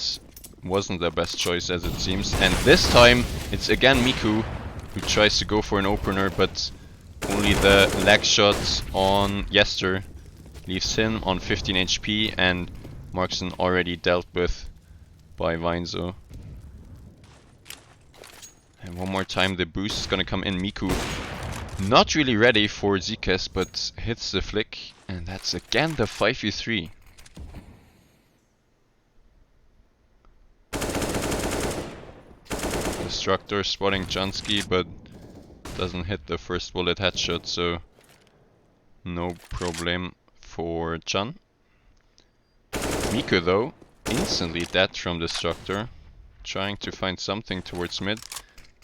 wasn't the best choice as it seems, and this time it's again Miku who tries to go for an opener, but only the leg shot on Yester leaves him on 15 HP, and Markson already dealt with by Weinzo. And one more time the boost is gonna come in. Miku not really ready for Vergesst, but hits the flick, and that's again the 5v3. Destructor spotting Chansky, but doesn't hit the first bullet headshot, so no problem for Chun. Miku though, instantly dead from Destructor, trying to find something towards mid,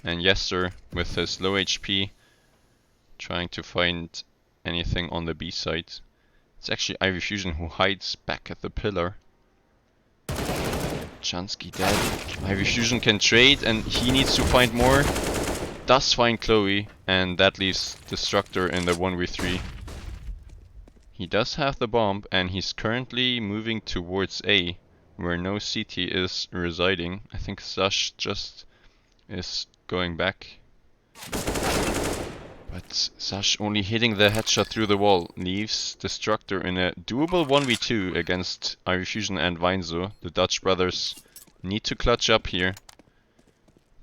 and Yester with his low HP trying to find anything on the B side. It's actually Ivy Fusion who hides back at the pillar. Chansky dead. Ivy Fusion can trade and he needs to find more. Does find Chloe, and that leaves Destructor in the 1v3. He does have the bomb and he's currently moving towards A, where no CT is residing. I think Sash just is going back. But Sash only hitting the headshot through the wall leaves Destructor in a doable 1v2 against Ivy Fusion and Weinzo. The Dutch brothers need to clutch up here.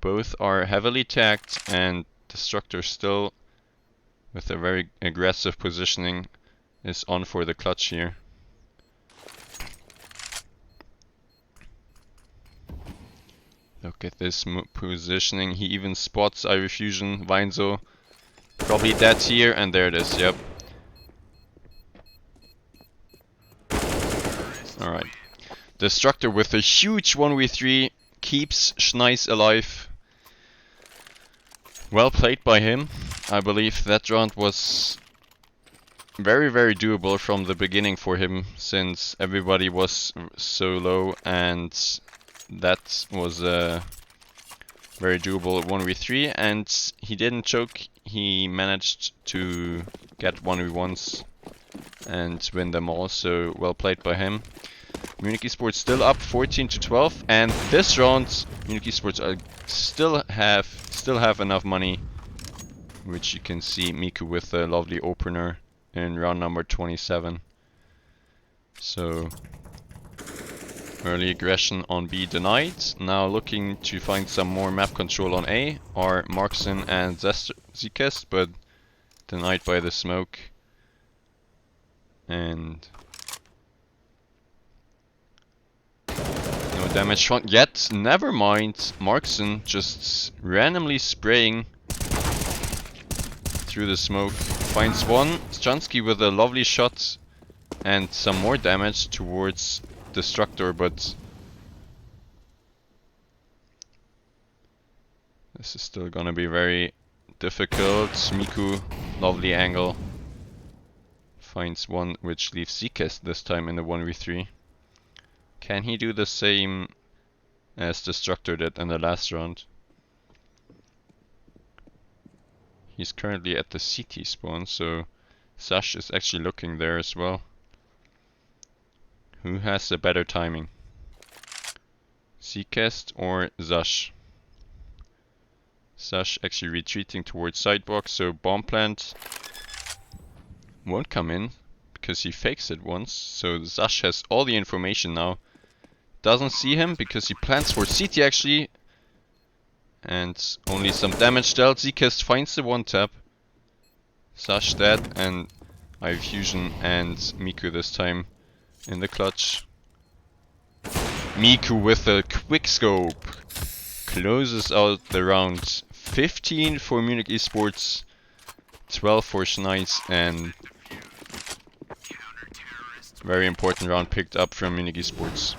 Both are heavily tagged and Destructor still, with a very aggressive positioning, is on for the clutch here. Look at this positioning. He even spots Ivy Fusion, Weinzo. Probably dead here, and there it is, yep. Alright. Destructor with a huge 1v3 keeps Schnice alive. Well played by him. I believe that round was very, very doable from the beginning for him, since everybody was so low, and that was a very doable 1v3, and he didn't choke. He managed to get 1v1s and win them all, so well played by him. Munich eSports still up 14-12, and this round Munich eSports still have enough money, which you can see Miku with a lovely opener in round number 27. So early aggression on B denied. Now looking to find some more map control on A are Markson and Vergesst, but denied by the smoke. And no damage found yet. Never mind. Markson just randomly spraying through the smoke. Finds one. Chansky with a lovely shot and some more damage towards Destructor, but this is still gonna be very difficult. Miku, lovely angle. Finds one which leaves Vergesst this time in the 1v3. Can he do the same as Destructor did in the last round? He's currently at the CT spawn, so Sash is actually looking there as well. Who has the better timing? Vergesst or Sash? Sash actually retreating towards sidebox, so bomb plant won't come in because he fakes it once. So Sash has all the information now. Doesn't see him because he plants for CT actually. And only some damage dealt. Vergesst finds the one tap. Sash dead, and Ivy Fusion and Miku this time in the clutch. Miku with a quick scope closes out the round. 15 for Munich eSports, 12 for Schnice, and very important round picked up from Munich eSports.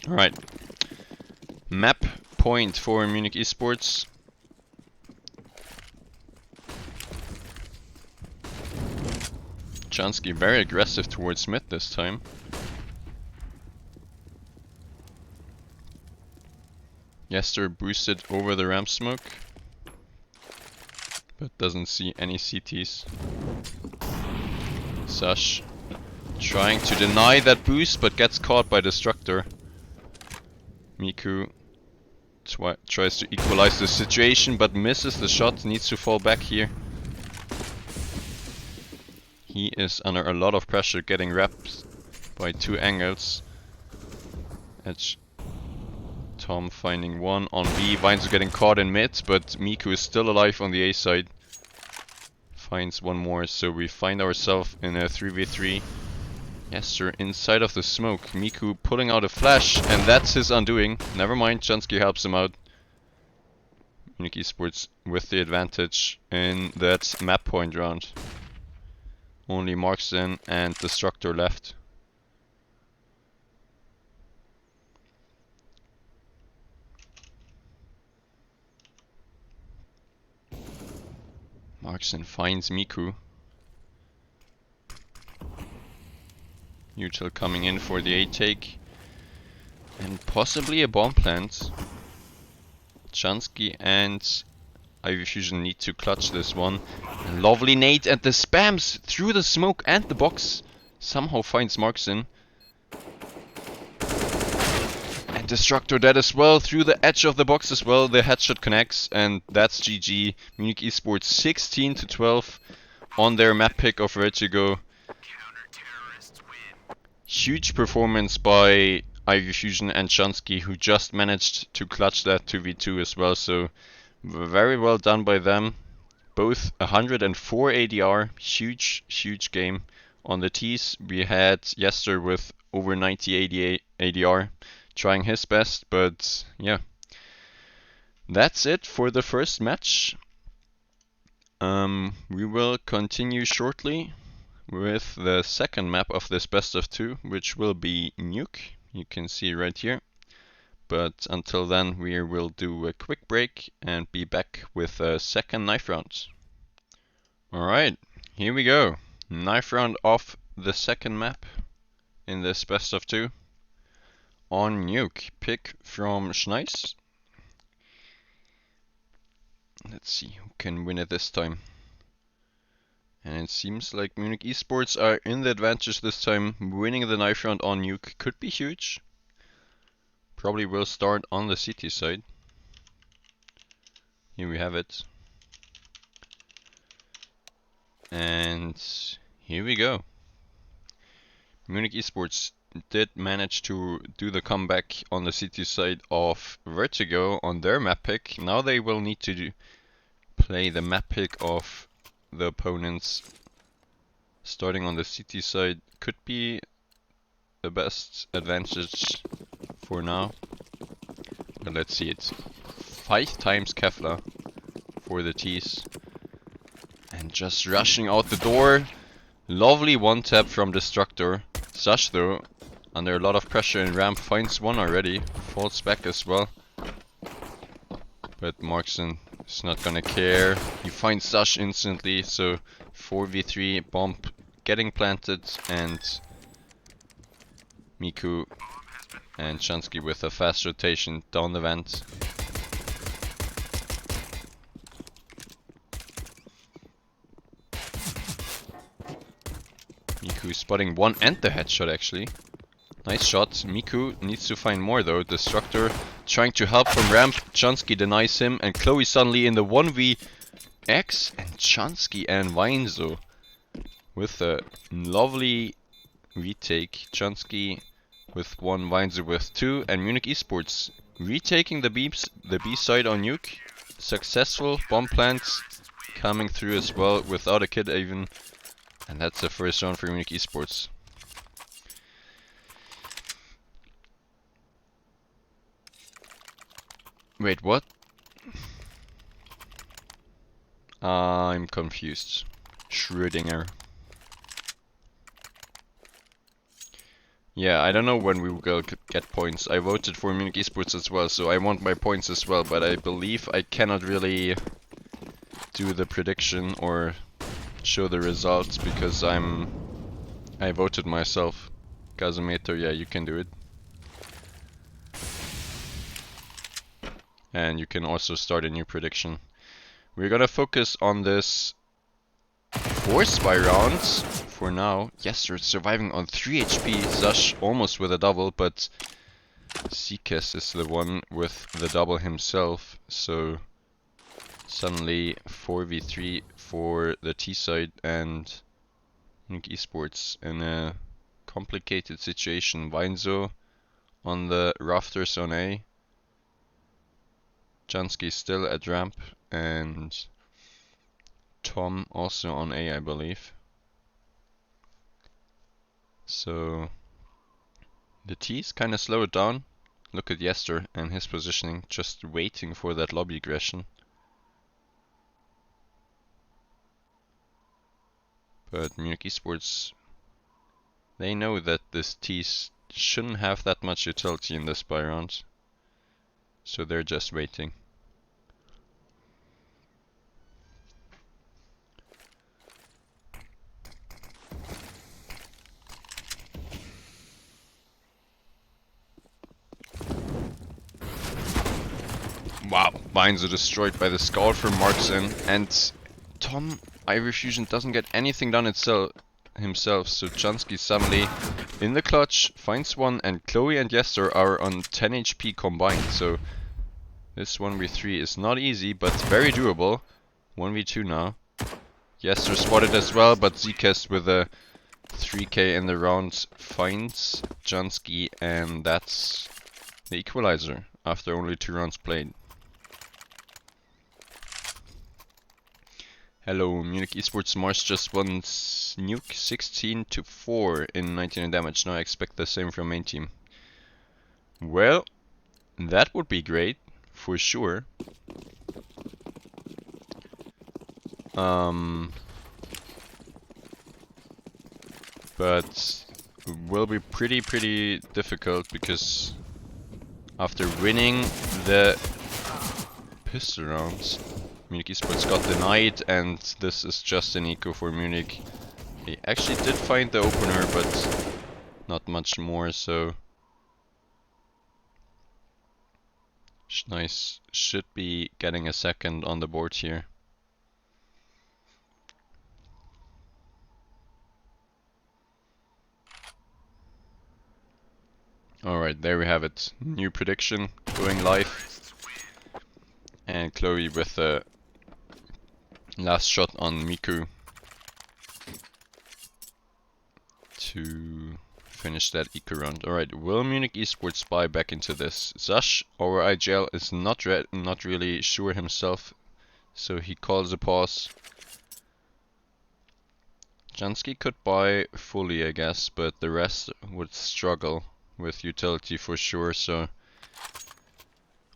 Alright, map point for Munich eSports. Chansky very aggressive towards mid this time. Yester boosted over the ramp smoke, but doesn't see any CTs. Sash trying to deny that boost, but gets caught by Destructor. Miku tries to equalize the situation, but misses the shot, needs to fall back here. He is under a lot of pressure, getting wrapped by two angles. Edge Tom finding one on B, Vines getting caught in mid, but Miku is still alive on the A side. Finds one more, so we find ourselves in a 3v3. Yester inside of the smoke. Miku pulling out a flash, and that's his undoing. Never mind, Chansky helps him out. Munich eSports with the advantage in that map point round. Only Markson and Destructor left. Markson finds Miku. Util coming in for the A take. And possibly a bomb plant. Chansky and Ivy Fusion need to clutch this one. A lovely nade and the spams through the smoke and the box. Somehow finds Markson. And Destructor dead as well through the edge of the box as well. The headshot connects and that's GG. Munich eSports 16 to 12 on their map pick of Vertigo. Huge performance by Ivy Fusion and Chansky, who just managed to clutch that 2v2 as well, so very well done by them. Both 104 ADR, huge game. On the tees we had Yester with over 90 ADR, trying his best, but yeah. That's it for the first match. We will continue shortly with the second map of this best of two, which will be Nuke. You can see right here. But until then, we will do a quick break and be back with a second knife round. Alright, here we go. Knife round of the second map in this best of two. On Nuke, pick from Schnice. Let's see who can win it this time. And it seems like Munich eSports are in the advantage this time. Winning the knife round on Nuke could be huge. Probably will start on the city side. Here we have it. And here we go. Munich eSports did manage to do the comeback on the city side of Vertigo on their map pick. Now they will need to play the map pick of the opponents. Starting on the city side could be the best advantage for now. But let's see it. 5 times Kefla for the T's. And just rushing out the door. Lovely one tap from Destructor. Sash though, under a lot of pressure in ramp, finds one already. Falls back as well. But Markson is not gonna care. He finds Sash instantly, so 4v3 bomb getting planted, and Miku and Chansky with a fast rotation down the vent. Miku spotting one and the headshot actually. Nice shot. Miku needs to find more though. Destructor trying to help from ramp. Chansky denies him and Chloe suddenly in the 1vx, and Chansky and Weinzo with a lovely retake. Chansky with 1, Weinzo with 2, and Munich eSports retaking the B side on Nuke. Successful bomb plants coming through as well without a kid even. And that's the first round for Munich eSports. Wait, what? I'm confused. Schrödinger. Yeah, I don't know when we will get points. I voted for Munich eSports as well, so I want my points as well, but I believe I cannot really do the prediction or show the results because I voted myself. Gazometer, yeah, you can do it. And you can also start a new prediction. We're gonna focus on this 4 spy rounds for now. Yes, we're surviving on 3 HP. Zash almost with a double, but Seekes is the one with the double himself. So suddenly 4v3 for the T side, and Munich eSports in a complicated situation. Weinzo on the rafters on A. Chansky still at ramp, and Tom also on A, I believe. So the T's kind of slow it down. Look at Yester and his positioning, just waiting for that lobby aggression. But Munich eSports, they know that this T shouldn't have that much utility in this buy round. So they're just waiting. Wow, Vines are destroyed by the scout from Markson, and Tom Irish Fusion doesn't get anything done himself, so Chansky suddenly in the clutch finds one, and Chloe and Yester are on 10 HP combined, so this 1v3 is not easy, but very doable. 1v2 now. Yester spotted as well, but Zcast with a 3k in the round finds Chansky, and that's the equalizer after only 2 rounds played. Hello, Munich eSports Mars just won Nuke 16-4 in 19 damage. Now I expect the same from main team. Well, that would be great, for sure. But will be pretty difficult, because after winning the pistol rounds, Munich eSports got denied, and this is just an eco for Munich. They actually did find the opener, but not much more, so Schnice should be getting a second on the board here. Alright, there we have it. New prediction going live. And Chloe with the last shot on Miku to finish that eco round. Alright, will Munich eSports buy back into this? Zash or IGL is not really sure himself, so he calls a pause. Jansky could buy fully, I guess, but the rest would struggle with utility for sure, so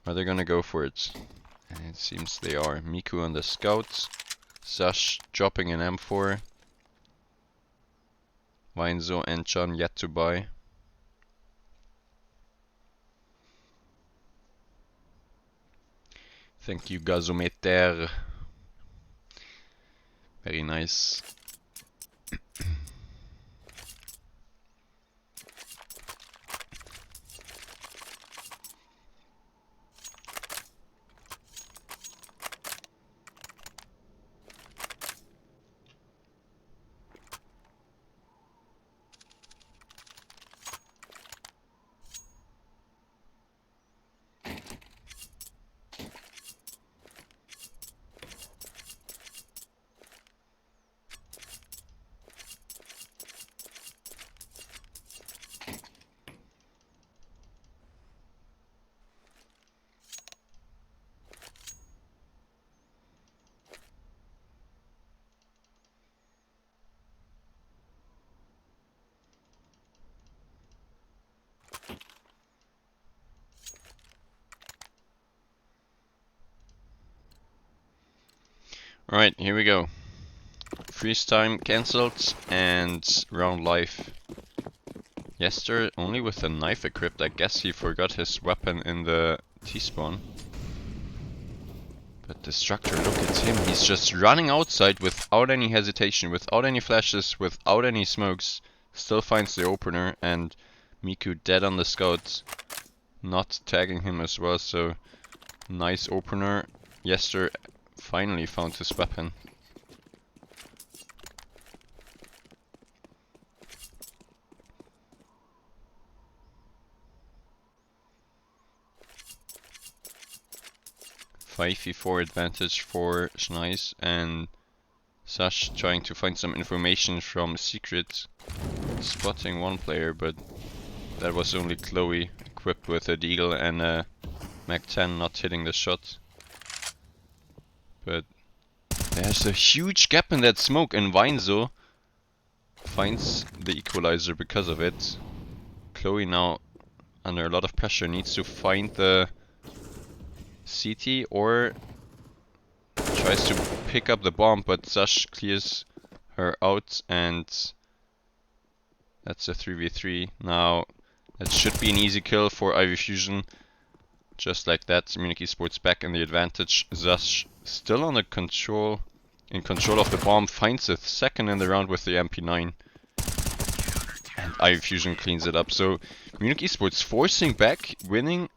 are they gonna go for it? And it seems they are. Miku on the scouts. Zash dropping an M4. Weinzo and Chan yet to buy. Thank you, Gazometer. Very nice. Alright, here we go. Freeze time cancelled and round life. Yester only with a knife equipped. I guess he forgot his weapon in the T-spawn. But Destructor, look at him. He's just running outside without any hesitation, without any flashes, without any smokes. Still finds the opener, and Miku dead on the scouts. Not tagging him as well, so nice opener. Yester finally found his weapon. .5v4 advantage for Schnice, and Sash trying to find some information from Secret, spotting one player, but that was only Chloe equipped with a Deagle and a Mac 10 not hitting the shot. But there's a huge gap in that smoke, and Weinzo finds the equalizer because of it. Chloe now under a lot of pressure needs to find the CT or tries to pick up the bomb, but Sash clears her out, and that's a 3v3. Now, that should be an easy kill for Ivy Fusion. Just like that, Munich eSports back in the advantage. Zash still in control of the bomb, finds a second in the round with the MP9. And Ivy Fusion cleans it up. So Munich eSports forcing back, winning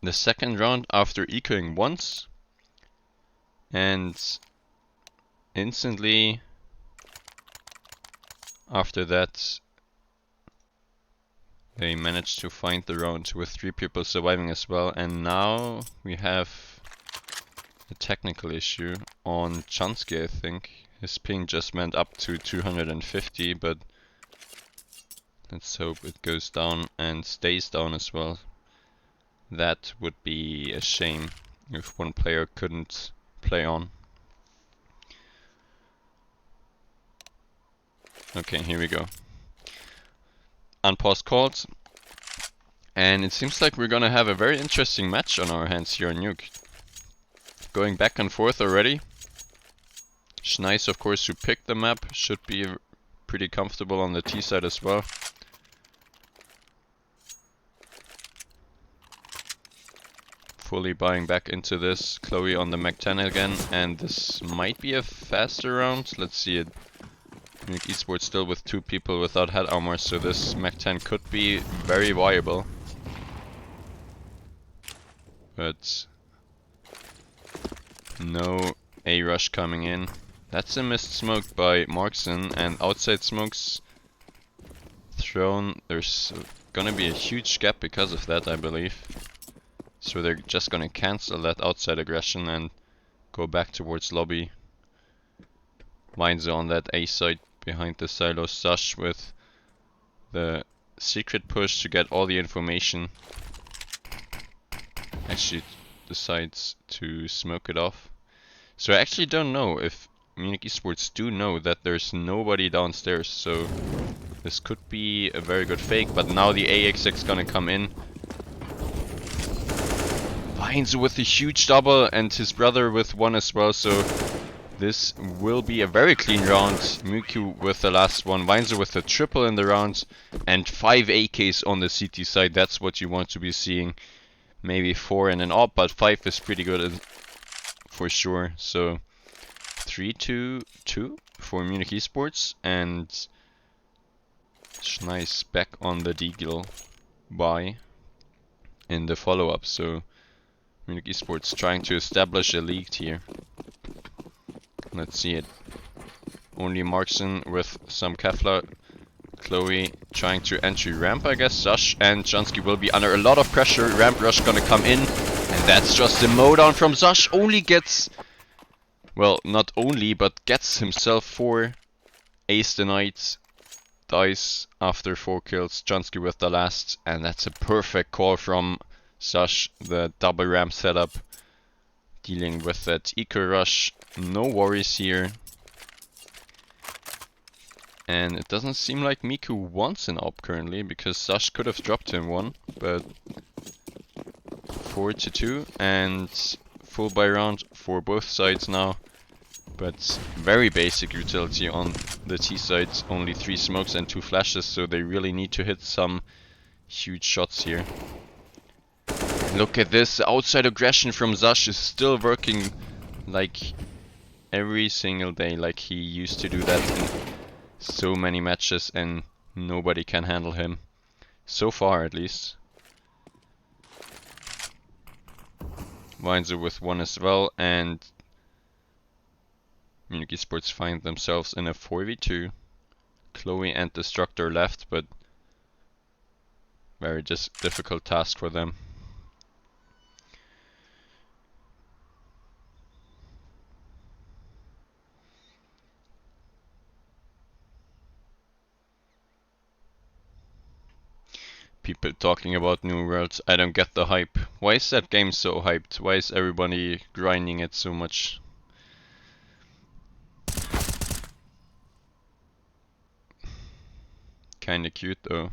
the second round after ecoing once. And instantly after that, they managed to find the round with 3 people surviving as well. And now we have a technical issue on Chansky, I think. His ping just went up to 250, but let's hope it goes down and stays down as well. That would be a shame if one player couldn't play on. Okay, here we go. Unpaused calls. And it seems like we're gonna have a very interesting match on our hands here on Nuke. Going back and forth already. Schnice, of course, who picked the map, should be pretty comfortable on the T side as well. Fully buying back into this. Chloe on the Mac 10 again, and this might be a faster round. Let's see it. Munich eSports still with 2 people without head armor, so this Mac 10 could be very viable. But no A rush coming in. That's a missed smoke by Markson, and outside smokes thrown. There's gonna be a huge gap because of that, I believe. So they're just gonna cancel that outside aggression and go back towards lobby. Mine's on that A side behind the silo. Sash with the secret push to get all the information. Actually decides to smoke it off. So I actually don't know if Munich eSports do know that there's nobody downstairs, so this could be a very good fake, but now the AX6 gonna come in. Vines with a huge double and his brother with 1 as well, so this will be a very clean round. Muku with the last one, Vines with a triple in the round, and 5 AKs on the CT side. That's what you want to be seeing. Maybe 4 and an op, but 5 is pretty good for sure. So 3-2-2 for Munich eSports, and Schnice back on the Deagle buy in the follow-up. So Munich eSports trying to establish a lead here. Let's see it. Only Markson with some Kevlar. Chloe trying to entry ramp, I guess. Zash and Jansky will be under a lot of pressure. Ramp rush gonna come in. And that's just a mowdown from Zash. Only gets... Well, not only, but gets himself 4. Ace the Knight. Dies after 4 kills. Jansky with the last. And that's a perfect call from Zash. The double ramp setup. Dealing with that eco rush. No worries here. And it doesn't seem like Miku wants an op currently, because Zash could have dropped him 1, but 4-2 and full buy round for both sides now. But very basic utility on the T side, only 3 smokes and 2 flashes, so they really need to hit some huge shots here. Look at this, outside aggression from Zash is still working like every single day, like he used to do that in so many matches, and nobody can handle him. So far, at least. Winzer with 1 as well, and Munich eSports find themselves in a 4v2. Chloe and Destructor left, but very just difficult task for them. People talking about New Worlds, I don't get the hype. Why is that game so hyped? Why is everybody grinding it so much? Kinda cute though.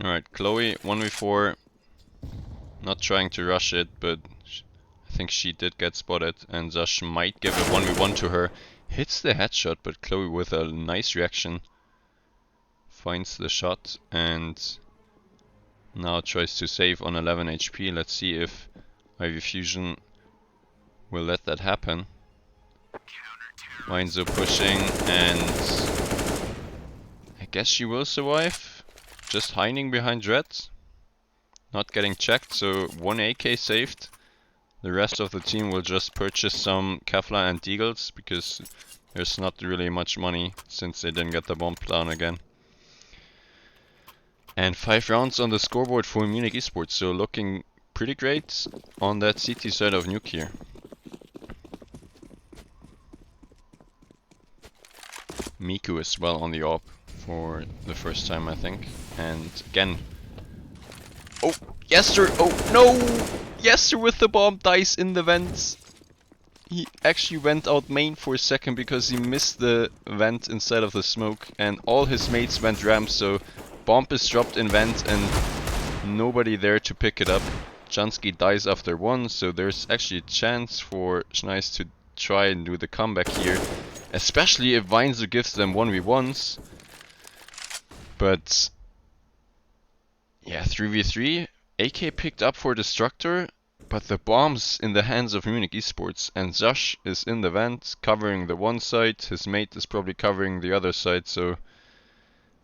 Alright, Chloe 1v4. Not trying to rush it, but I think she did get spotted, and Zash might give a 1v1 to her. Hits the headshot, but Chloe with a nice reaction finds the shot and now tries to save on 11 HP. Let's see if Ivy Fusion will let that happen. Winds up pushing, and I guess she will survive. Just hiding behind Red. Not getting checked, so 1 AK saved. The rest of the team will just purchase some Kevlar and Deagles because there's not really much money since they didn't get the bomb down again. And 5 rounds on the scoreboard for Munich eSports, so looking pretty great on that CT side of Nuke here. Miku as well on the AWP for the first time, I think. And again... Oh! Yester! Oh no! Yester with the bomb dies in the vents. He actually went out main for a second because he missed the vent instead of the smoke. And all his mates went ramp, so bomb is dropped in vent and nobody there to pick it up. Jansky dies after 1, so there's actually a chance for Schnice to try and do the comeback here. Especially if Weinzer gives them 1v1s. But yeah, 3v3. AK picked up for Destructor, but the bomb's in the hands of Munich eSports, and Zash is in the vent covering the one side, his mate is probably covering the other side, so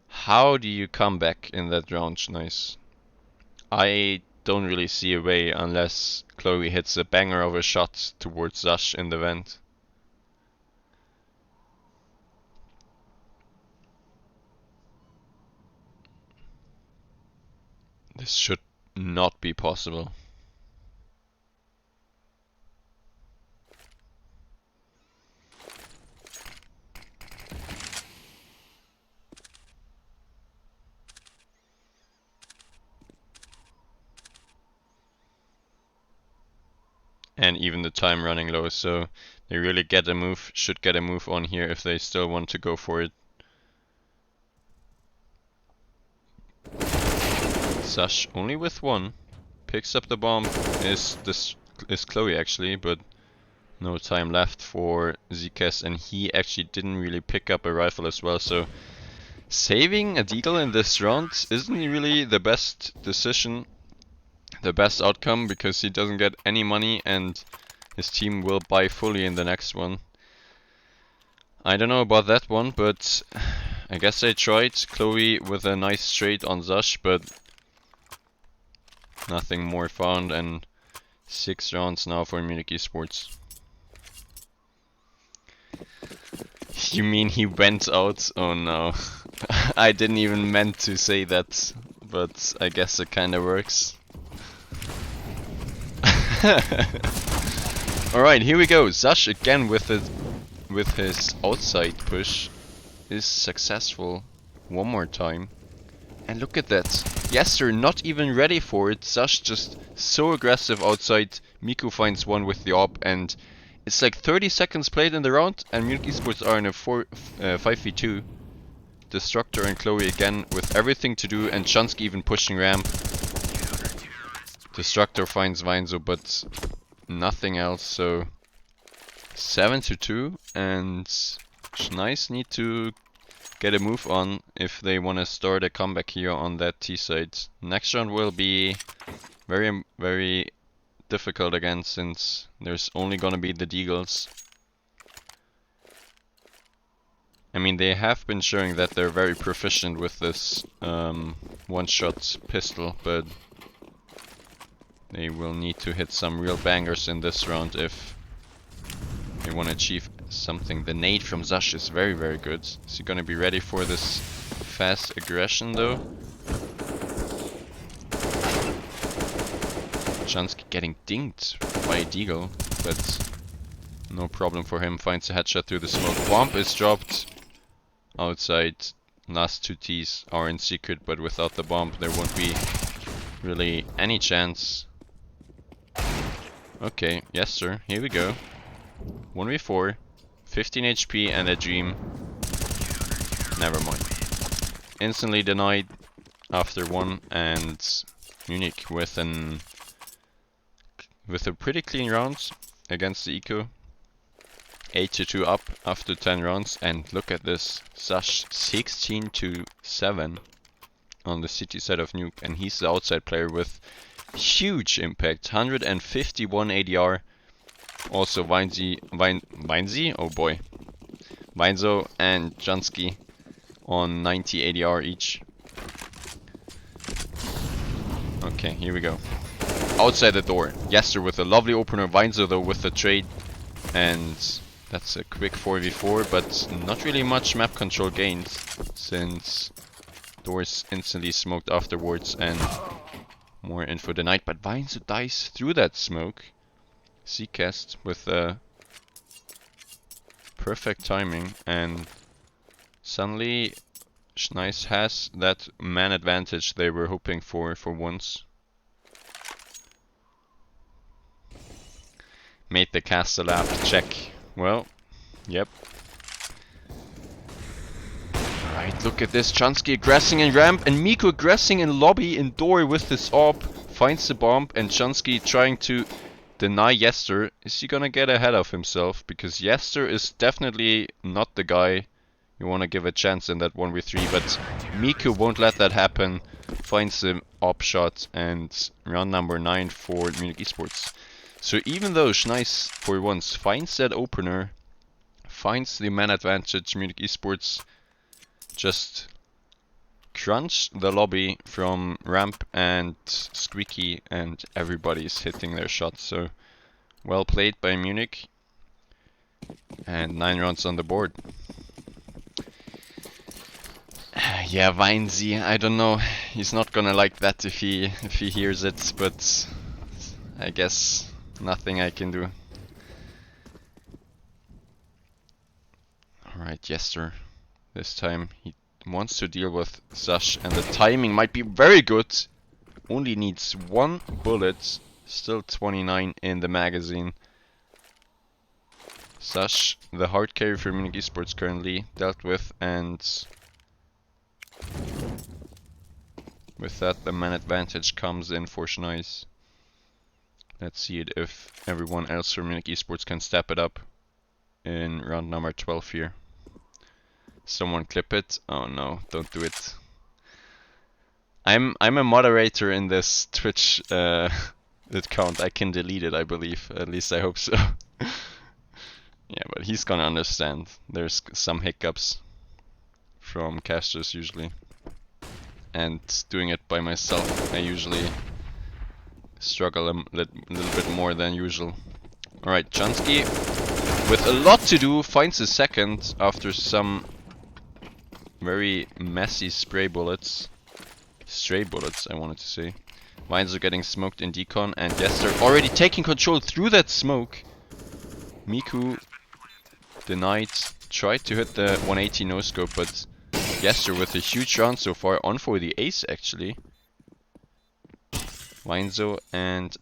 how do you come back in that round, Schnice? I don't really see a way unless Chloe hits a banger of a shot towards Zash in the vent. This should not be possible. And even the time running low, so they really should get a move on here if they still want to go for it. Zash only with 1, picks up the bomb, is Chloe actually, but no time left for Zkes, and he actually didn't really pick up a rifle as well, so saving a deagle in this round isn't really the best decision, the best outcome, because he doesn't get any money and his team will buy fully in the next one. I don't know about that one, but I guess I tried. Chloe with a nice straight on Zash, but nothing more found, and 6 rounds now for Munich eSports. You mean he went out? Oh no. I didn't even meant to say that, but I guess it kinda works. Alright, here we go. Zash again with his outside push is successful one more time. And look at that. Yester not even ready for it. Zash just so aggressive outside. Miku finds 1 with the AWP, and it's like 30 seconds played in the round and Munich eSports are in a 5v2. Destructor and Chloe again with everything to do, and Chansky even pushing ramp. Destructor finds Weinzo, but nothing else, so 7-2, and Schnice need to get a move on if they want to start a comeback here on that T side. Next round will be very, very difficult again, since there's only gonna be the Deagles. I mean, they have been showing that they're very proficient with this one-shot pistol, but they will need to hit some real bangers in this round if they want to achieve something. The nade from Zash is very, very good. Is he gonna be ready for this fast aggression though? Jansky getting dinked by a deagle, but no problem for him. Finds a headshot through the smoke. Bomb is dropped outside. Last 2 Ts are in secret, but without the bomb there won't be really any chance. Okay, yes sir, here we go. 1v4, 15 HP and a dream. Never mind. Instantly denied. after 1, and Munich with a pretty clean round against the Eco. 8-2 up after 10 rounds, and look at this, Sash 16-7 on the city side of Nuke, and he's the outside player with huge impact, 151 ADR. Also Weinzi, oh boy, Weinzo and Jansky on 90 ADR each. Okay, here we go. Outside the door, Yester with a lovely opener, Weinzo though with the trade, and that's a quick 4v4, but not really much map control gained, since doors instantly smoked afterwards, and more info denied, but Weinzo dies through that smoke. Seacast with perfect timing, and suddenly Schnice has that man advantage they were hoping for once. Made the caster laugh, check. Well, yep. Alright, look at this, Chansky aggressing in ramp, and Miko aggressing in lobby, in door with his AWP, finds the bomb, and Chansky trying to deny Yester. Is he gonna get ahead of himself? Because Yester is definitely not the guy you want to give a chance in that 1v3, but Miko won't let that happen. Finds the AWP shot, and round number 9 for Munich eSports. So even though Schnice for once finds that opener, finds the man advantage, Munich eSports just crunch the lobby from Ramp and Squeaky, and everybody's hitting their shots. So well played by Munich, and 9 rounds on the board. Yeah, Weinzi, I don't know. He's not gonna like that if he hears it, but I guess nothing I can do. Alright, Yester. This time he wants to deal with Sash, and the timing might be very good. Only needs 1 bullet. Still 29 in the magazine. Sash, the hard carry for Munich eSports currently, dealt with, and with that the man advantage comes in for Schnice. Let's see it if everyone else from Munich eSports can step it up in round number 12 here. Someone clip it. Oh no, don't do it. I'm a moderator in this Twitch account. I can delete it, I believe. At least I hope so. Yeah, but he's gonna understand. There's some hiccups from casters usually. And doing it by myself, I usually struggle a little bit more than usual. Alright, Chansky with a lot to do finds his second after some very messy stray bullets, I wanted to say. Mines are getting smoked in decon, and Yester already taking control through that smoke. Miku denied, tried to hit the 180 no scope, but Yester with a huge round so far, on for the ace actually. Weinzo and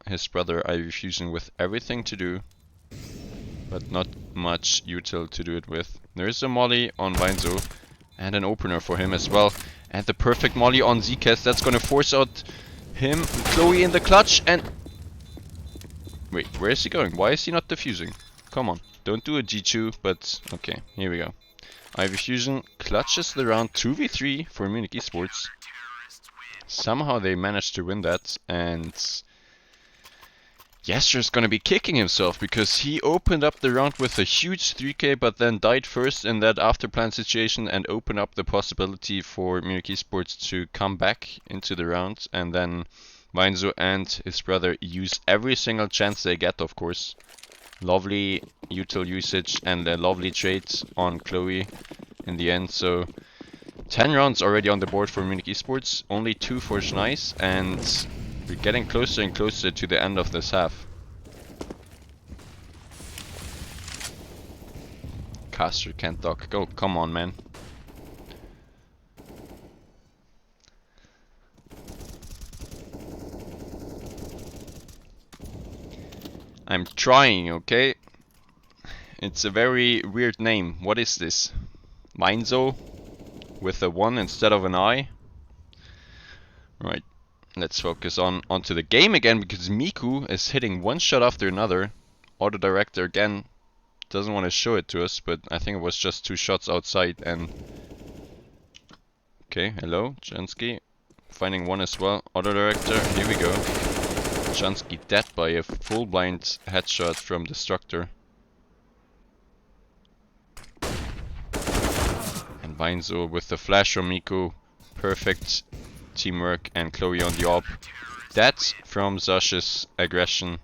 his brother are refusing with everything to do, but not much util to do it with. There is a molly on Weinzo, and an opener for him as well. And the perfect molly on Zcast, that's gonna force out him. Chloe in the clutch, and wait, where is he going? Why is he not defusing? Come on, don't do a G2, but okay, here we go. Ivy Fusion clutches the round 2v3 for Munich eSports. Somehow they managed to win that, and Yester's gonna be kicking himself because he opened up the round with a huge 3k, but then died first in that afterplan situation and opened up the possibility for Munich eSports to come back into the round, and then Weinzo and his brother use every single chance they get, of course. Lovely util usage and a lovely trade on Chloe in the end. So 10 rounds already on the board for Munich eSports, only 2 for Schnice, and we're getting closer and closer to the end of this half. Caster can't dock. Go, come on, man. I'm trying, okay? It's a very weird name. What is this? Weinzo with a 1 instead of an I? Right, let's focus onto the game again, because Miku is hitting one shot after another. Auto director again doesn't want to show it to us, but I think it was just 2 shots outside. And okay, hello, Jansky finding one as well. Auto director, here we go. Jansky dead by a full blind headshot from Destructor. And Beinzo with the flash from Miku. Perfect teamwork, and Chloe on the AWP. That's from Zash's aggression.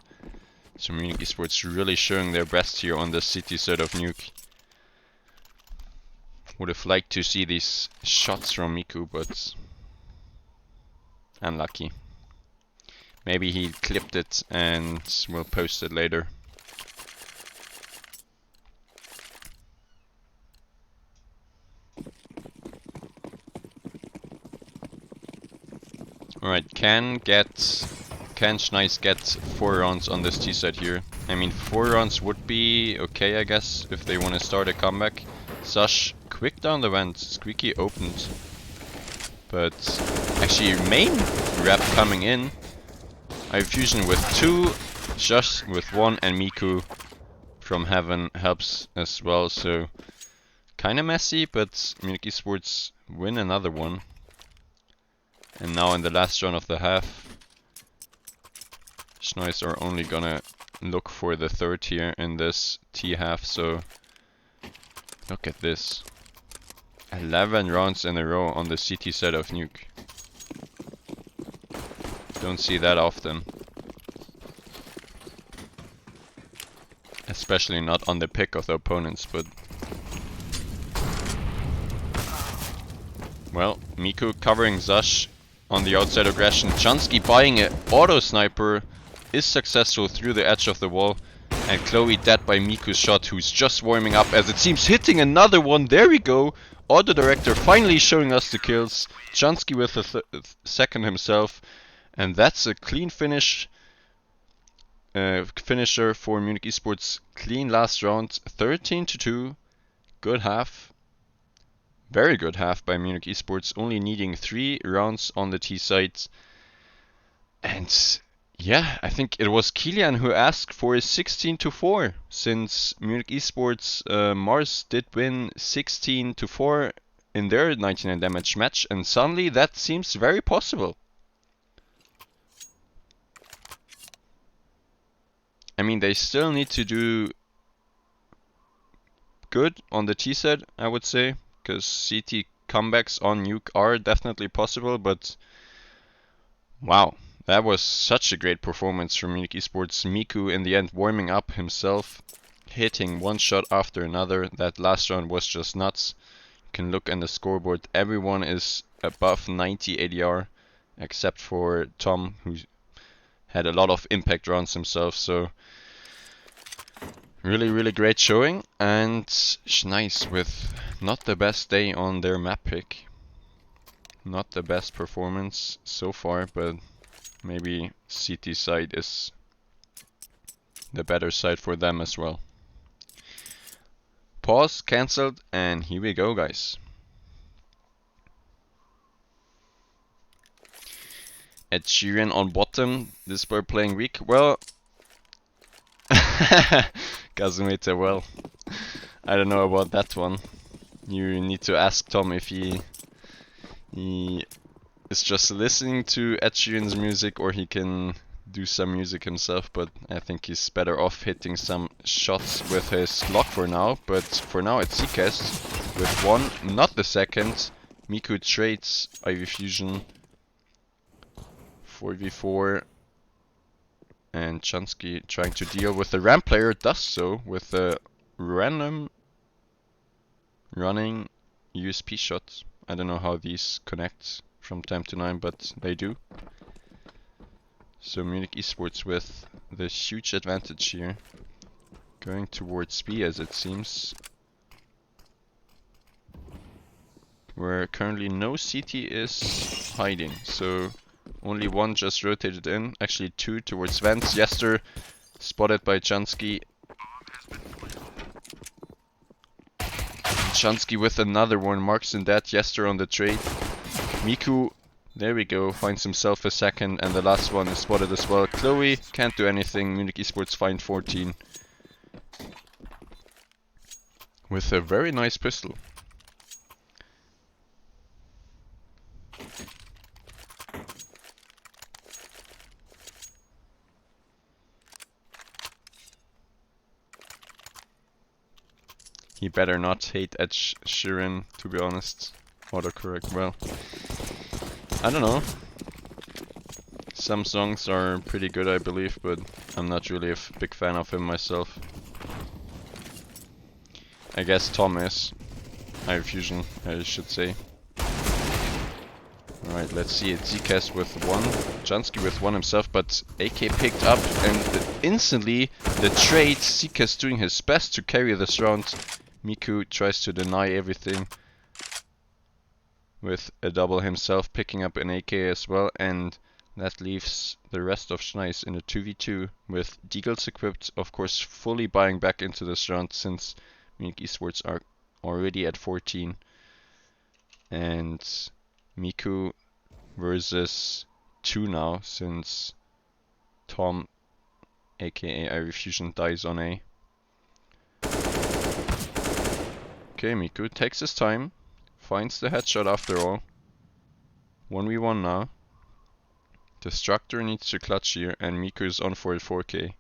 So Munich eSports really showing their best here on the city side of Nuke. Would have liked to see these shots from Miku, but unlucky. Maybe he clipped it and will post it later. Alright, can Schnice get 4 rounds on this T side here? I mean, 4 rounds would be okay, I guess, if they want to start a comeback. Sash, quick down the vent, Squeaky opened. But actually, main rep coming in. I Fusion with 2, Josh with 1, and Miku from Heaven helps as well. So kinda messy, but Munich eSports win another one. And now in the last round of the half, Schnice are only gonna look for the 3rd here in this T half. So look at this, 11 rounds in a row on the CT side of Nuke. Don't see that often. Especially not on the pick of the opponents, but... Well, Miku covering Zash on the outside aggression. Jansky buying an auto sniper is successful through the edge of the wall. And Chloe dead by Miku's shot, who's just warming up, as it seems hitting another one. There we go. Auto director finally showing us the kills. Jansky with the second himself. And that's a clean finish, finisher for Munich eSports. Clean last round, 13-2. Good half. Very good half by Munich eSports, only needing 3 rounds on the T side. And yeah, I think it was Kilian who asked for a 16-4, since Munich eSports Mars did win 16-4 in their 99 damage match, and suddenly that seems very possible. I mean, they still need to do good on the T side, I would say, because CT comebacks on Nuke are definitely possible, but wow, that was such a great performance from Munich eSports. Miku in the end warming up himself, hitting one shot after another. That last round was just nuts. You can look in the scoreboard, everyone is above 90 ADR, except for Tom, who had a lot of impact rounds himself. So really great showing. And Schnice with not the best day on their map pick. Not the best performance so far, but maybe CT side is the better side for them as well. Pause, cancelled, and here we go, guys. Ed Sheeran on bottom, this boy playing weak. Well, Kazumita, well, I don't know about that one. You need to ask Tom if he is just listening to Ed Sheeran's music, or he can do some music himself, but I think he's better off hitting some shots with his Glock for now. But for now it's Seacast with 1, not the second. Miku trades IV Fusion 4v4, and Chansky trying to deal with the ramp player, does so with a random running USP shot. I don't know how these connect from time to time, but they do. So Munich eSports with the huge advantage here, going towards B as it seems, where currently no CT is hiding. So only 1 just rotated in, actually 2 towards vents. Yester spotted by Chansky. Chansky with another one, marks in that. Yester on the trade. Miku There we go, finds himself a second, and the last one is spotted as well. Chloe can't do anything, Munich eSports find 14. With a very nice pistol. He better not hate Ed Sheeran, to be honest. Autocorrect, well. I don't know. Some songs are pretty good, I believe, but I'm not really a big fan of him myself. I guess Tom is. iFusion, I should say. Alright, let's see it. Zcast with 1, Jansky with 1 himself, but AK picked up, and instantly the trade, Zcast doing his best to carry this round. Miku tries to deny everything with a double himself, picking up an AK as well, and that leaves the rest of Schnice in a 2v2 with Deagles equipped, of course fully buying back into this round since Munich eSports are already at 14. And Miku versus 2 now, since Tom, aka iRefusion, dies on A. Okay, Miku takes his time, finds the headshot after all. 1v1 now. Destructor needs to clutch here, and Miku is on for a 4K.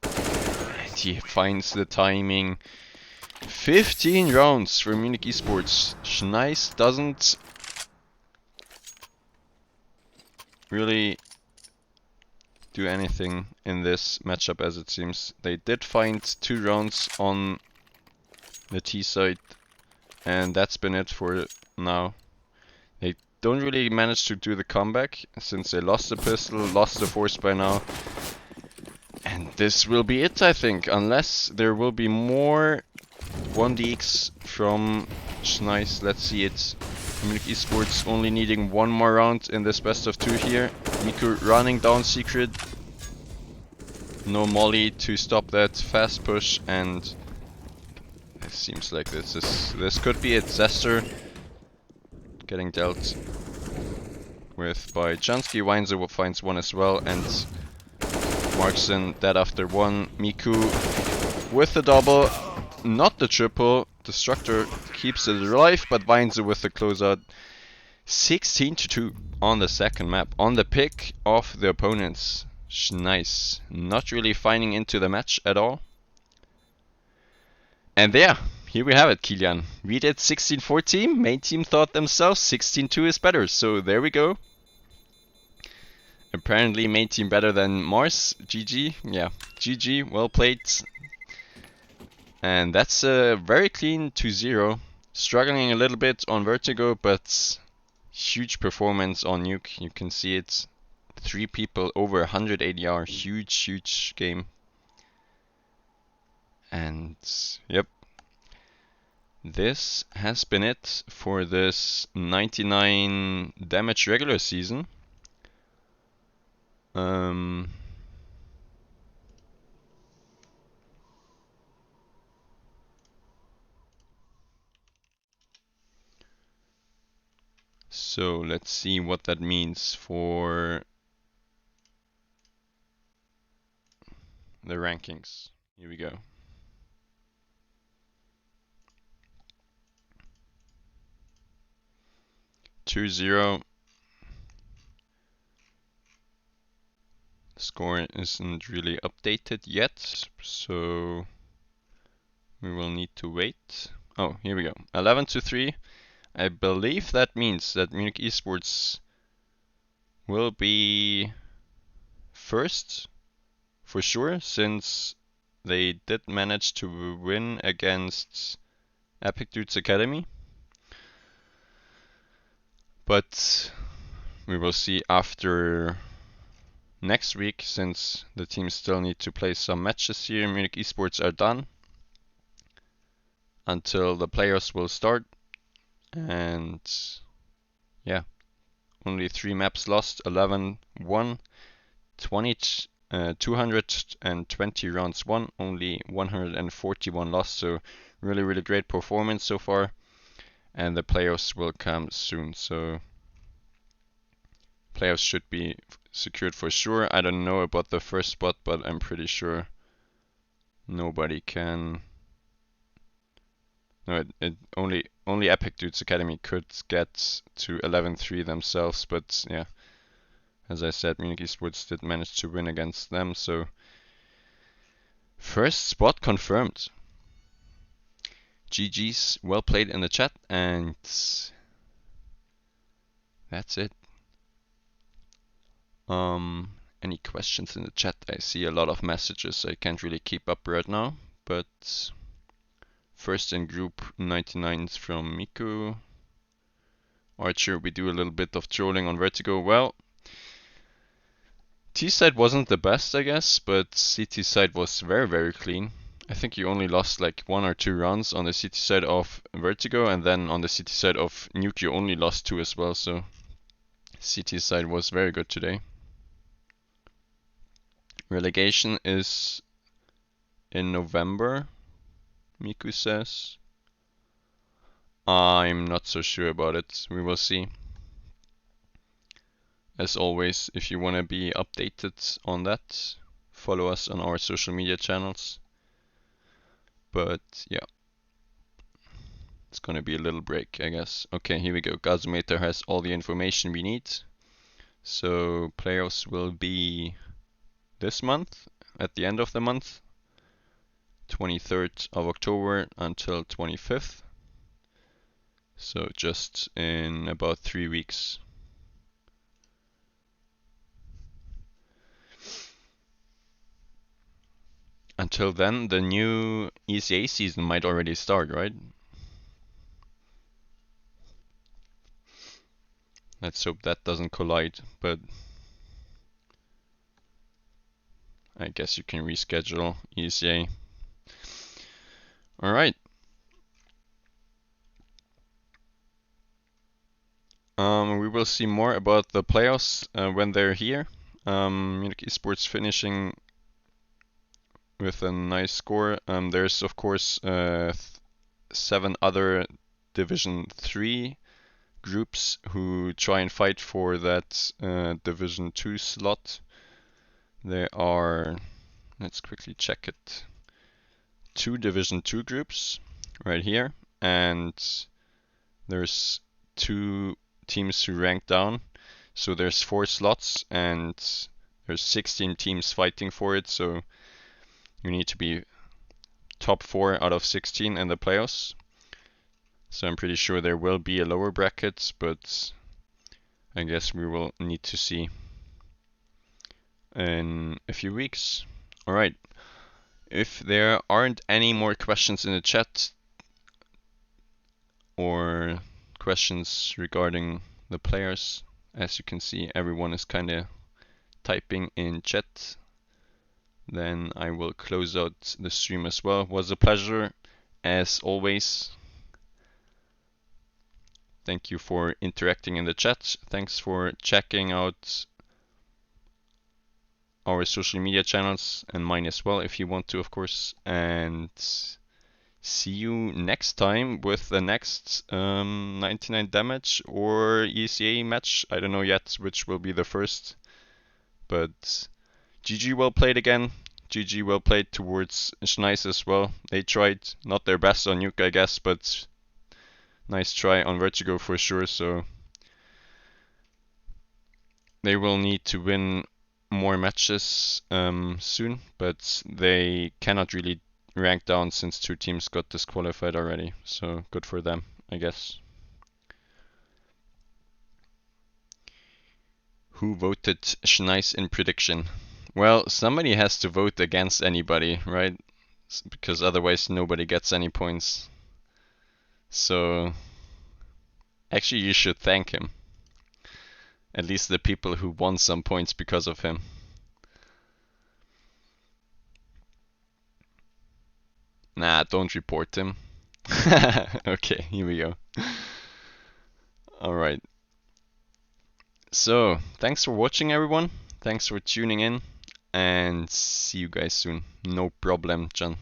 And he finds the timing. 15 rounds for Munich eSports. Schnice doesn't really do anything in this matchup, as it seems. They did find 2 rounds on the T side, and that's been it for now. They don't really manage to do the comeback since they lost the pistol, lost the force by now. And this will be it, I think, unless there will be more 1DX from Schnice. Let's see it. Munich eSports only needing 1 more round in this best of 2 here. Miku running down secret. No molly to stop that fast push, and it seems like this could be it. Zester getting dealt with by Jansky. Weinzer finds 1 as well, and Markson dead after 1. Miku with the double, not the triple. Destructor keeps it alive, but Weinzer with the closeout. 16-2 on the second map, on the pick of the opponents. Schnice not really finding into the match at all. And there, here we have it, Kilian. We did 16-14, main team thought themselves 16-2 is better, so there we go. Apparently main team better than Mars. GG, yeah, GG, well played. And that's a very clean 2-0. Struggling a little bit on Vertigo, but huge performance on Nuke. You can see it. 3 people over 100 ADR. Huge game. And yep. This has been it for this 99 damage regular season. So let's see what that means for the rankings. Here we go. Two zero. Score isn't really updated yet, so we will need to wait. Oh, here we go. 11-3. I believe that means that Munich eSports will be first for sure, since they did manage to win against Epic Dudes Academy. But we will see after next week, since the teams still need to play some matches here. Munich eSports are done until the playoffs will start. And yeah, only 3 maps lost, 11 won, 20 220 rounds won, only 141 lost, so really, really great performance so far. And the playoffs will come soon, so playoffs should be secured for sure. I don't know about the first spot, but I'm pretty sure nobody can. No, only Epic Dudes Academy could get to 11-3 themselves, but yeah, as I said, Munich eSports did manage to win against them, so first spot confirmed. GG's, well played in the chat, and that's it. Any questions in the chat? I see a lot of messages. I can't really keep up right now, but first in group 99s from Miku. Archer, we do a little bit of trolling on Vertigo. Well, T side wasn't the best, I guess, but CT side was very, very clean. I think you only lost like 1 or 2 rounds on the CT side of Vertigo, and then on the CT side of Nuke you only lost 2 as well, so CT side was very good today. Relegation is in November, Miku says. I'm not so sure about it. We will see. As always, if you want to be updated on that, follow us on our social media channels. But yeah, it's gonna be a little break, I guess. Okay, here we go. Gazometer has all the information we need. So playoffs will be this month, at the end of the month, 23rd of October until 25th. So just in about 3 weeks. Until then, the new ECA season might already start, right? Let's hope that doesn't collide, but I guess you can reschedule ECA. Alright. We will see more about the playoffs when they're here. Munich eSports finishing with a nice score. There's of course 7 other Division 3 groups who try and fight for that Division 2 slot. There are, let's quickly check it, 2 Division 2 groups right here, and there's 2 teams who rank down. So there's 4 slots and there's 16 teams fighting for it, so you need to be top 4 out of 16 in the playoffs. So I'm pretty sure there will be a lower bracket, but I guess we will need to see in a few weeks. Alright, if there aren't any more questions in the chat or questions regarding the players, as you can see everyone is kinda typing in chat, then I will close out the stream as well. It was a pleasure as always. Thank you for interacting in the chat. Thanks for checking out our social media channels and mine as well if you want to, of course. And see you next time with the next 99 damage or ECA match. I don't know yet which will be the first. But GG well played again. GG well played towards Schnice as well. They tried, not their best on Nuke I guess, but nice try on Vertigo for sure. So they will need to win more matches soon, but they cannot really rank down since 2 teams got disqualified already. So good for them, I guess. Who voted Schnice in prediction? Well, somebody has to vote against anybody, right? Because otherwise nobody gets any points. So actually you should thank him. At least the people who won some points because of him. Nah, don't report him. Okay, here we go. Alright. So, thanks for watching everyone. Thanks for tuning in. and see you guys soon. No problem, John.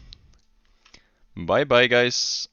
Bye bye, guys.